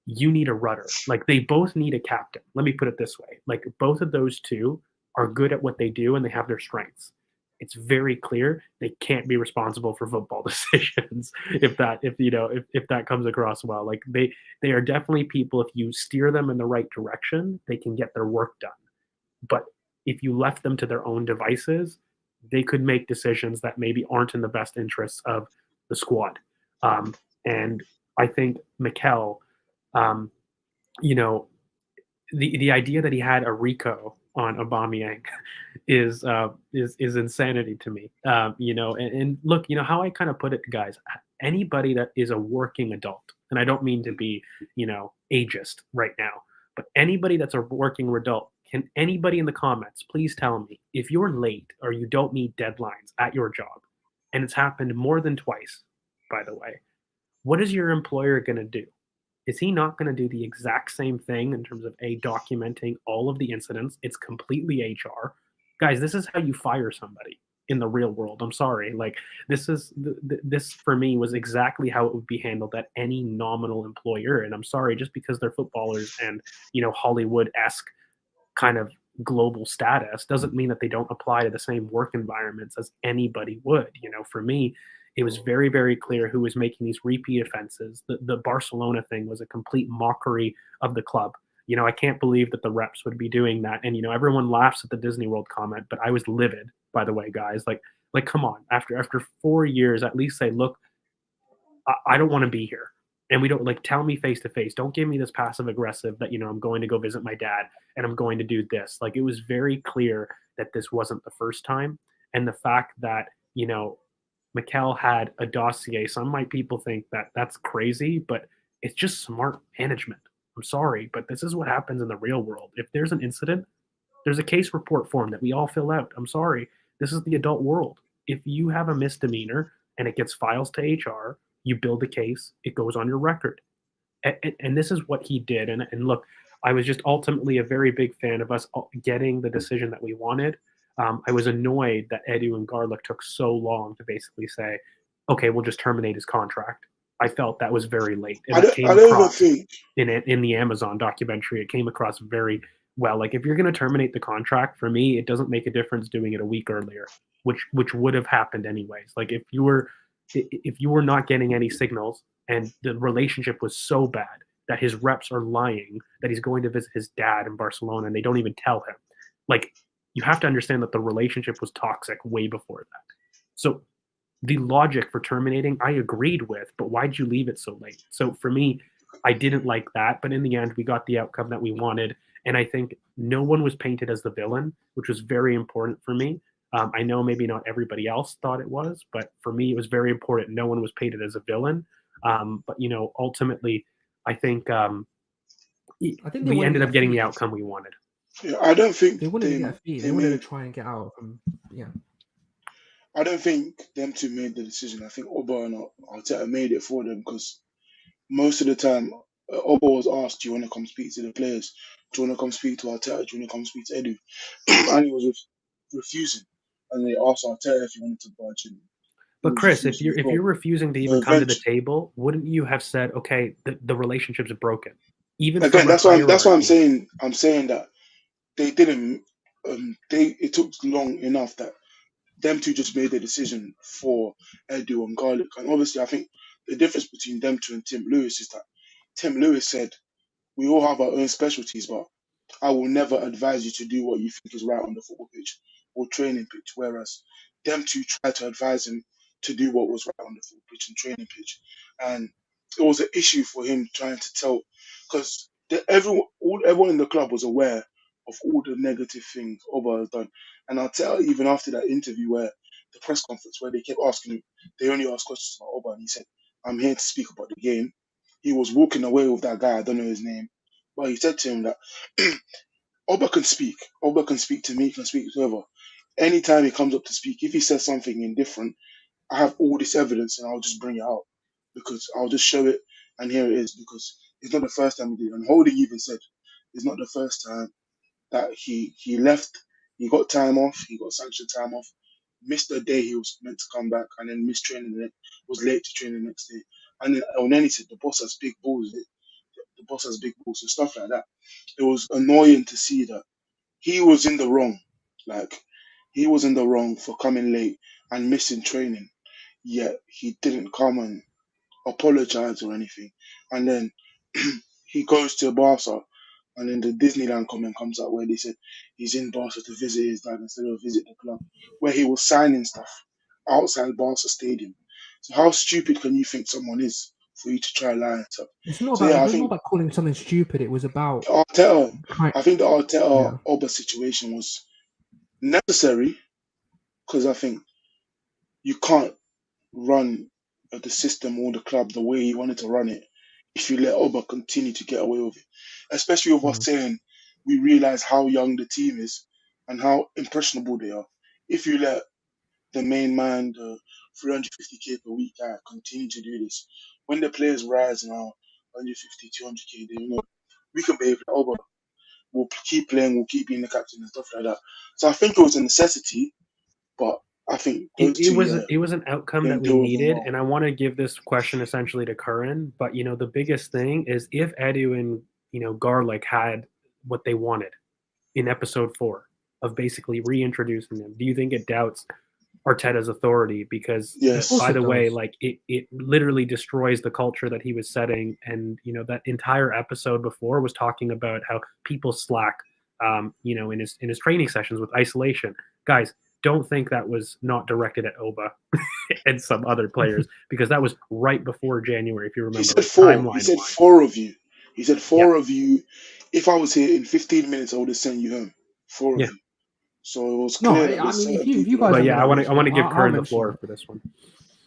you need a rudder. Like, they both need a captain. Let me put it this way. Like, both of those two are good at what they do and they have their strengths. It's very clear they can't be responsible for football decisions if that comes across well. Like, they are definitely people, if you steer them in the right direction, they can get their work done. But if you left them to their own devices, they could make decisions that maybe aren't in the best interests of the squad. And I think Mikel, um, you know, the idea that he had a Rico on Aubameyang is insanity to me. And look, how I kind of put it, guys. Anybody that is a working adult, and I don't mean to be, ageist right now, but anybody that's a working adult, can anybody in the comments please tell me if you're late or you don't meet deadlines at your job, and it's happened more than twice, by the way, what is your employer going to do? Is he not going to do the exact same thing in terms of documenting all of the incidents? It's completely HR. Guys, this is how you fire somebody in the real world. I'm sorry. Like, this for me was exactly how it would be handled at any nominal employer. And I'm sorry, just because they're footballers and, Hollywood-esque kind of global status doesn't mean that they don't apply to the same work environments as anybody would. For me, it was very, very clear who was making these repeat offenses. The Barcelona thing was a complete mockery of the club. I can't believe that the reps would be doing that. And everyone laughs at the Disney World comment, but I was livid, by the way, guys. Like come on. After 4 years, at least say, look, I don't want to be here. And we don't, like, tell me face to face. Don't give me this passive aggressive that, I'm going to go visit my dad and I'm going to do this. Like, it was very clear that this wasn't the first time. And the fact that, Mikel had a dossier, some of my people think that that's crazy, but it's just smart management. I'm sorry, but this is what happens in the real world. If there's an incident, there's a case report form that we all fill out. I'm sorry. This is the adult world. If you have a misdemeanor and it gets files to HR, you build a case, it goes on your record. And this is what he did. And look, I was just ultimately a very big fan of us getting the decision that we wanted. I was annoyed that Edu and Garlic took so long to basically say, okay, we'll just terminate his contract. I felt that was very late. And I don't even think in the Amazon documentary, it came across very well. Like, if you're going to terminate the contract, for me, it doesn't make a difference doing it a week earlier, which would have happened anyways. Like, if you were not getting any signals and the relationship was so bad that his reps are lying that he's going to visit his dad in Barcelona and they don't even tell him, like, you have to understand that the relationship was toxic way before that. So the logic for terminating, I agreed with, but why'd you leave it so late? So for me, I didn't like that, but in the end, we got the outcome that we wanted. And I think no one was painted as the villain, which was very important for me. I know maybe not everybody else thought it was, but for me, it was very important. No one was painted as a villain. But ultimately, I think we ended up getting the outcome we wanted. Yeah, I don't think they wanted to get a fee. They wanted to try and get out. I don't think them two made the decision. I think Oba and Arteta made it for them, because most of the time, Oba was asked, "Do you want to come speak to the players? Do you want to come speak to Arteta? Do you want to come speak to Edu?" And he was refusing. And they asked Arteta if he wanted to budge. But Chris, if you're refusing to even come to the table, wouldn't you have said, "Okay, the relationship's broken"? Even again, that's why I'm saying that they didn't. It took long enough that them two just made the decision for Edu and Garlic. And obviously, I think the difference between them two and Tim Lewis is that Tim Lewis said, "We all have our own specialties, but I will never advise you to do what you think is right on the football pitch or training pitch." Whereas them two tried to advise him to do what was right on the football pitch and training pitch. And it was an issue for him trying to tell, because everyone in the club was aware of all the negative things Oba has done. And I'll tell, even after that interview, where the press conference, where they kept asking him, they only asked questions about Oba, and he said, "I'm here to speak about the game. he was walking away with that guy. I don't know his name, but he said to him that Oba can speak. Oba can speak to me. Can speak to whoever. Anytime he comes up to speak, if he says something indifferent, I have all this evidence and I'll just bring it out because I'll just show it and here it is because it's not the first time he did it. And Holding even said it's not the first time that he left. He got time off. He got sanctioned time off. Missed the day he was meant to come back and then missed training. Was late to train the next day. And then he said the boss has big balls. The boss has big balls and stuff like that. It was annoying to see that he was in the wrong. Like he was in the wrong for coming late and missing training. Yet he didn't come and apologize or anything. And then he goes to Barca, and then the Disneyland comment comes out where they said he's in Barca to visit his dad instead of visit the club, where he was signing stuff outside Barca Stadium. So how stupid can you think someone is for you to try and lie and stuff? It's not So about. yeah, I It was not think about calling something stupid. It was about. Arteta. Kind, I think the Arteta yeah. Oba situation was necessary because I think you can't run the system or the club the way he wanted to run it if you let Oba continue to get away with it. Especially with us saying we realize how young the team is and how impressionable they are. If you let the main man, the 350k per week guy, continue to do this, when the players rise now, 150, 200k, then, we can behave like Oba. We'll keep playing, we'll keep being the captain and stuff like that. So I think it was a necessity, but I think those It two, was it was an outcome that don't we deal with them needed, well. and I want to give this question essentially to Curran. But the biggest thing is if Edu and Garlic had what they wanted in episode 4 of basically reintroducing them, do you think it doubts Arteta's authority? Because Yes. by the way, does. like it literally destroys the culture that he was setting, and that entire episode before was talking about how people slack, in his training sessions with isolation. Guys, don't think that was not directed at Oba and some other players because that was right before January, if you remember. He said like, four. He timeline said wise. 4 of you. He said four Yeah. of you. If I was here in 15 minutes, I would have sent you home. 4 of Yeah. you. So it was No, clear that I there's mean, if certain you people guys that But are don't yeah, gonna I want want to. mention to it, give I'll Curran the mention floor it. for this one.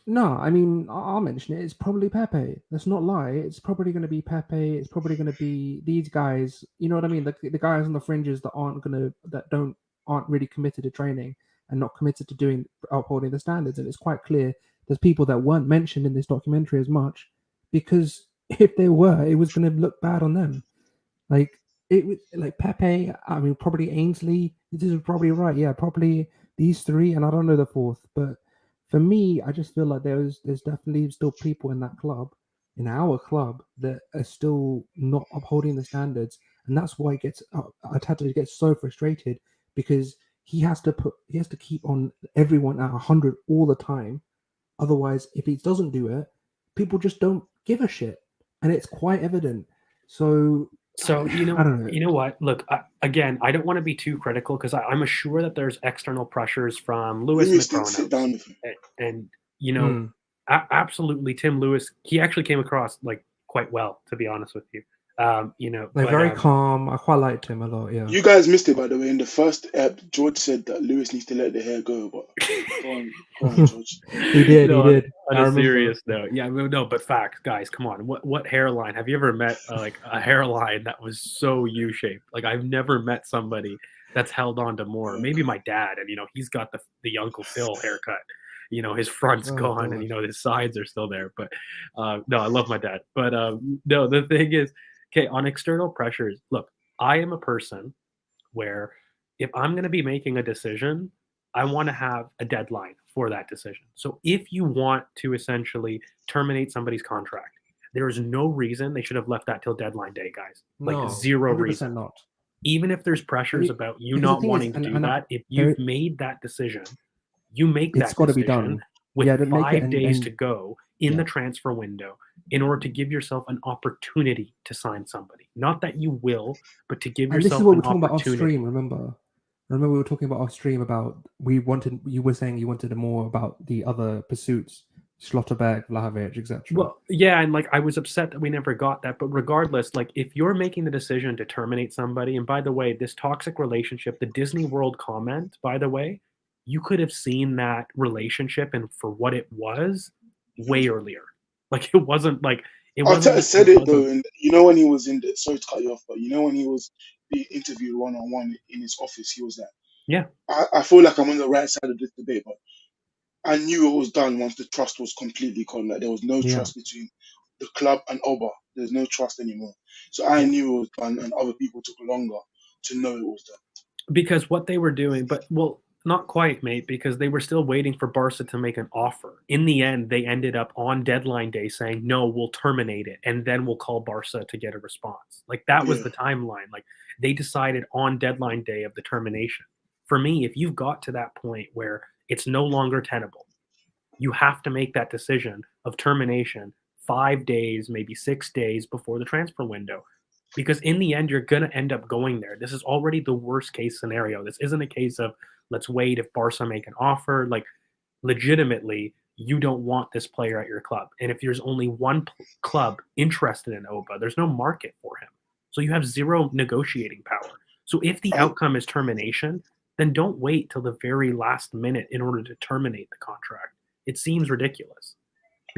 No, I mean, I'll mention it. It's probably Pepe. Let's not lie. It's probably going to be Pepe. It's probably going to be these guys. You know what I mean? The guys on the fringes that aren't really committed to training and not committed to upholding the standards. And it's quite clear there's people that weren't mentioned in this documentary as much because if they were, it was going to look bad on them. Like it was like Pepe. I mean, probably Ainsley. This is probably right. Yeah, probably these 3, and I don't know the 4th, but for me, I just feel like there's definitely still people in that club, in our club, that are still not upholding the standards, and that's why Arteta gets so frustrated because he has to keep on everyone at 100 all the time. Otherwise, if he doesn't do it, people just don't give a shit, and it's quite evident. So So I don't know. you know what? Look, again, I don't want to be too critical because I'm sure that there's external pressures from Lewis Lewis didn't sit Macronos, down with him. and absolutely Tim Lewis. He actually came across like quite well, to be honest with you. Like very calm. I quite liked him a lot. Yeah. You guys missed it, by the way. In the first ep, George said that Lewis needs to let the hair go. But go on, George. He did. No, He did. On I a remember. serious note, yeah, no, but facts, guys, come on. What hairline? Have you ever met like a hairline that was so U-shaped? Like I've never met somebody that's held on to more. Maybe my dad, and he's got the Uncle Phil haircut. His front's Oh, gone, God. and his sides are still there. But no, I love my dad. But no, the thing is, okay, on external pressures. Look, I am a person where if I'm going to be making a decision, I want to have a deadline for that decision. So if you want to essentially terminate somebody's contract, there is no reason they should have left that till deadline day, guys. Like No, zero 100% reason. not. Even if there's pressures about you because the not thing is, wanting to do that, if you've made that decision, you make it's that got to be decision done. with Yeah, to make it 5 days to and go in the transfer window in order to give yourself an opportunity to sign somebody. Not that you will, but to give and this is yourself what an we're talking about off opportunity. stream. Remember we were talking about off stream about you were saying you wanted more about the other pursuits, Schlotterbeck, Vlahovic, etc. Well, yeah, and like I was upset that we never got that, but regardless, like if you're making the decision to terminate somebody, and by the way, this toxic relationship, the Disney World comment, by the way, you could have seen that relationship and for what it was way earlier. Like it wasn't like It wasn't Arteta that said it it though, wasn't. and you know when he was in the, sorry to cut you off, but you know when he was being interviewed one on one in his office, he was like, Yeah, I feel like I'm on the right side of this debate, but I knew it was done once the trust was completely gone. Like there was no Yeah. trust between the club and Oba. There's no trust anymore. So I yeah. knew it was done, and other people took longer to know it was done. Because what they were doing, but well, not quite, mate, because they were still waiting for Barca to make an offer. In the end, they ended up on deadline day saying, no, we'll terminate it, and then we'll call Barca to get a response. Like that was Yeah, the timeline. Like they decided on deadline day of the termination. For me, if you've got to that point where it's no longer tenable, you have to make that decision of termination 5 days, maybe 6 days before the transfer window. Because in the end, you're going to end up going there. This is already the worst case scenario. This isn't a case of let's wait if Barca make an offer. Like, legitimately, you don't want this player at your club. And if there's only one club interested in Oba, there's no market for him. So you have zero negotiating power. So if the I, outcome is termination, then don't wait till the very last minute in order to terminate the contract. It seems ridiculous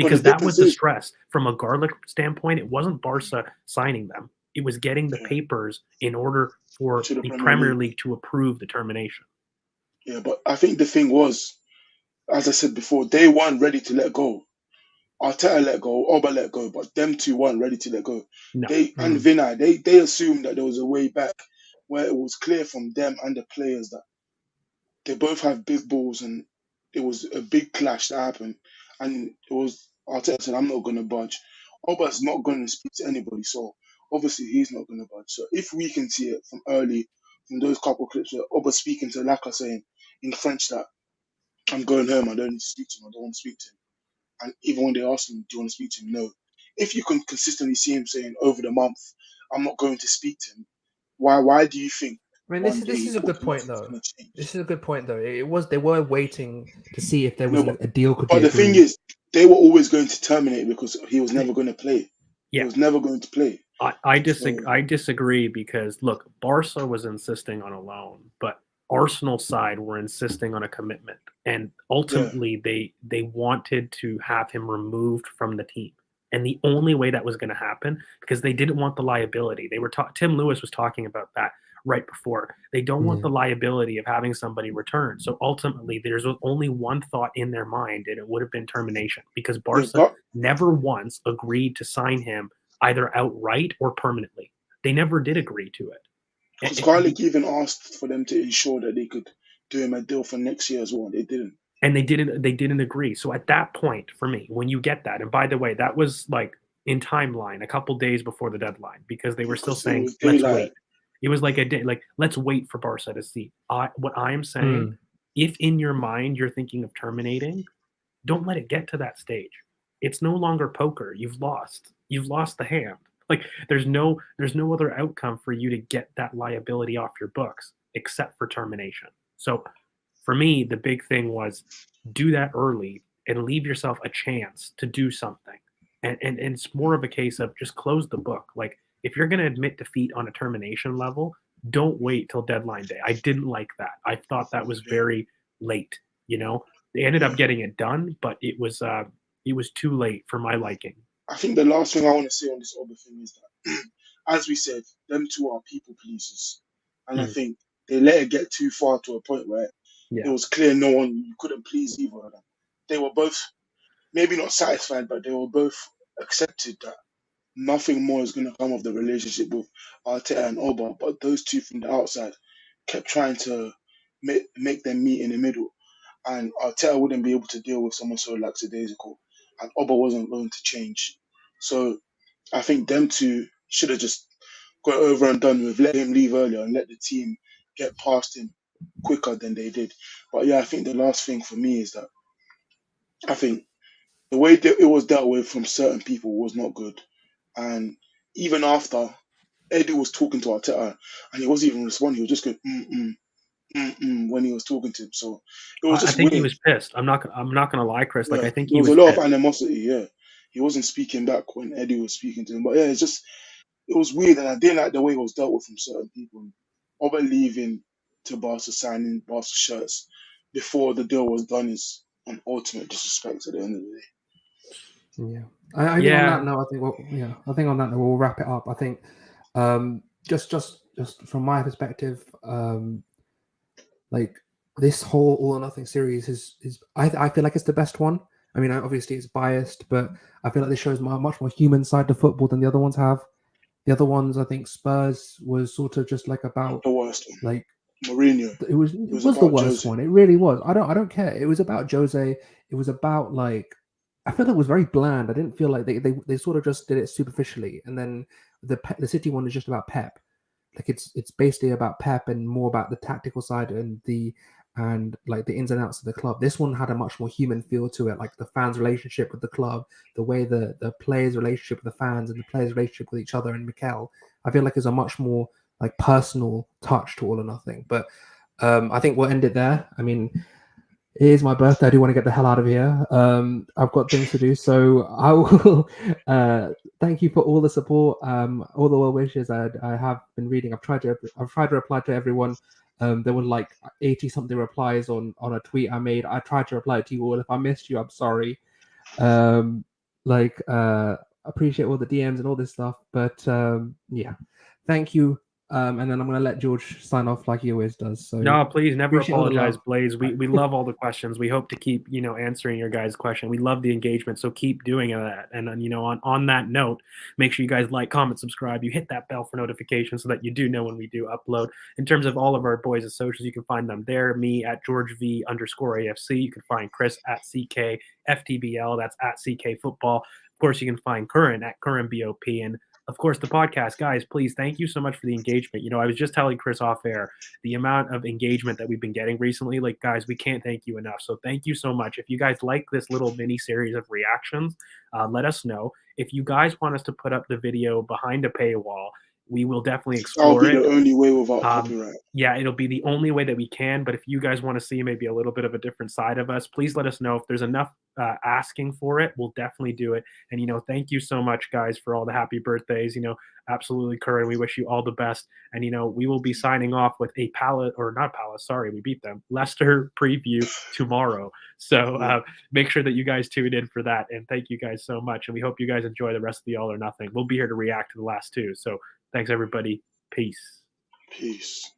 but the because that was difference the is stress from a Garlic standpoint. It wasn't Barca signing them; it was getting the yeah, papers in order for to the the Premier Premier League. League to approve the termination. Yeah, but I think the thing was, as I said before, they weren't ready to let go. Arteta let go, Oba let go, but them two weren't ready to let go. No, They and Mm. Vinay, they assumed that there was a way back where it was clear from them and the players that they both have big balls and it was a big clash that happened. And it was Arteta said, I'm not gonna budge. Oba's not gonna speak to anybody, so obviously he's not gonna budge. So if we can see it from early, from those couple clips where Oba speaking to Laka saying in French that I'm going home, I don't need to speak to him, I don't want to speak to him. And even when they ask him, do you want to speak to him? No. If you can consistently see him saying over the month, I'm not going to speak to him, why do you think I mean, one day this he is a good talking off point it's though. gonna change? This is a good point though. It was they were waiting to see if there was No, a deal could be but the thing agreed. is, they were always going to terminate because he was never going to play. He yeah, was never going to play. So I disagree because look, Barca was insisting on a loan, but Arsenal's side were insisting on a commitment, and yeah, ultimately they wanted to have him removed from the team. And the only way that was going to happen because they didn't want the liability. They were Tim Lewis was talking about that right before. They don't want Yeah. the liability of having somebody return. So ultimately, there's only one thought in their mind, and it would have been termination because yeah, Barca never once agreed to sign him either outright or permanently. They never did agree to it. because Garlic even asked for them to ensure that they could do him a deal for next year as well. They didn't. And they didn't agree. So at that point, for me, when you get that, and by the way, that was like in timeline a couple days before the deadline because they were still Because it saying, was let's daylight. wait. It was like a day, like let's wait for Barca to see. What I am saying, Mm. if in your mind you're thinking of terminating, don't let it get to that stage. It's no longer poker. You've lost. You've lost the hand. Like there's no other outcome for you to get that liability off your books except for termination. So for me, the big thing was do that early and leave yourself a chance to do something. And it's more of a case of just close the book. Like if you're going to admit defeat on a termination level, don't wait till deadline day. I didn't like that. I thought that was Yeah, very late. They ended up yeah. getting it done, but it was too late for my liking. I think the last thing I want to say on this other thing is that, as we said, them two are people pleasers, and I Mm, think they let it get too far to a point where it yeah. was clear no one you couldn't please either of them. They were both maybe not satisfied, but they were both accepted that nothing more is going to come of the relationship with Arteta and Oba. But those two from the outside kept trying to make them meet in the middle, and Arteta wouldn't be able to deal with someone so lackadaisical, and Oba wasn't going to change. So I think them two should have just got over and done with, let him leave earlier and let the team get past him quicker than they did. But yeah, I think the last thing for me is that I think the way that it was dealt with from certain people was not good. And even after Eddie was talking to Arteta and he wasn't even responding, he was just going when he was talking to him. So it was I just think he weird. was pissed. I'm not gonna lie, Chris. Like Yeah, I think there he was was a lot of pissed. animosity. Yeah, he wasn't speaking back when Eddie was speaking to him. But yeah, it was weird, and I didn't like the way it was dealt with from certain people. Over leaving to Barca signing Barca shirts before the deal was done is an ultimate disrespect at the end of the day. Yeah. I think on that note, I think on that note we'll wrap it up. I think just from my perspective, like this whole All or Nothing series is I feel like it's the best one. I mean, obviously it's biased, but I feel like this shows a much more human side to football than the other ones have. The other ones, I think Spurs was sort of just like about The worst one. like Mourinho. it was the worst one. It really was. I don't care. It was about Jose. It was about like I feel it was very bland. I didn't feel like they sort of just did it superficially. And then the City one is just about Pep. Like it's basically about Pep and more about the tactical side and like the ins and outs of the club. This one had a much more human feel to it, like the fans' relationship with the club, the way the players' relationship with the fans and the players' relationship with each other and Mikel. I feel like it's a much more like personal touch to All or Nothing. But I think we'll end it there. I mean, it is my birthday. I do want to get the hell out of here. I've got things to do, so I will. Thank you for all the support, all the well wishes. I have been reading. I've tried to reply to everyone. There were like 80 something replies on a tweet I made. I tried to reply to you all. If I missed you, I'm sorry. Appreciate all the DMs and all this stuff. But yeah, thank you. And then I'm going to let George sign off like he always does. So no, please never appreciate all the apologize, love. Blaze. We love all the questions. We hope to keep answering your guys' question. We love the engagement, so keep doing that. And on that note, make sure you guys like, comment, subscribe. You hit that bell for notifications so that you do know when we do upload. In terms of all of our boys' socials, you can find them there. Me at GeorgeV_AFC. You can find Chris at CKFTBL. That's at CK Football. Of course, you can find Curran at Curran BoP. And of course, the podcast. Guys, please, thank you so much for the engagement. I was just telling Chris off air the amount of engagement that we've been getting recently. Like, guys, we can't thank you enough. So thank you so much. If you guys like this little mini series of reactions, let us know. If you guys want us to put up the video behind a paywall, we will definitely explore That'll be the only way without Um, copyright. yeah, it'll be the only way that we can. But if you guys want to see maybe a little bit of a different side of us, please let us know. If there's enough asking for it, we'll definitely do it. And, thank you so much, guys, for all the happy birthdays. Absolutely, Curran. We wish you all the best. And, we will be signing off with a we beat them, Leicester preview tomorrow. So make sure that you guys tune in for that. And thank you guys so much. And we hope you guys enjoy the rest of the All or Nothing. We'll be here to react to the last two. So thanks, everybody. Peace. Peace.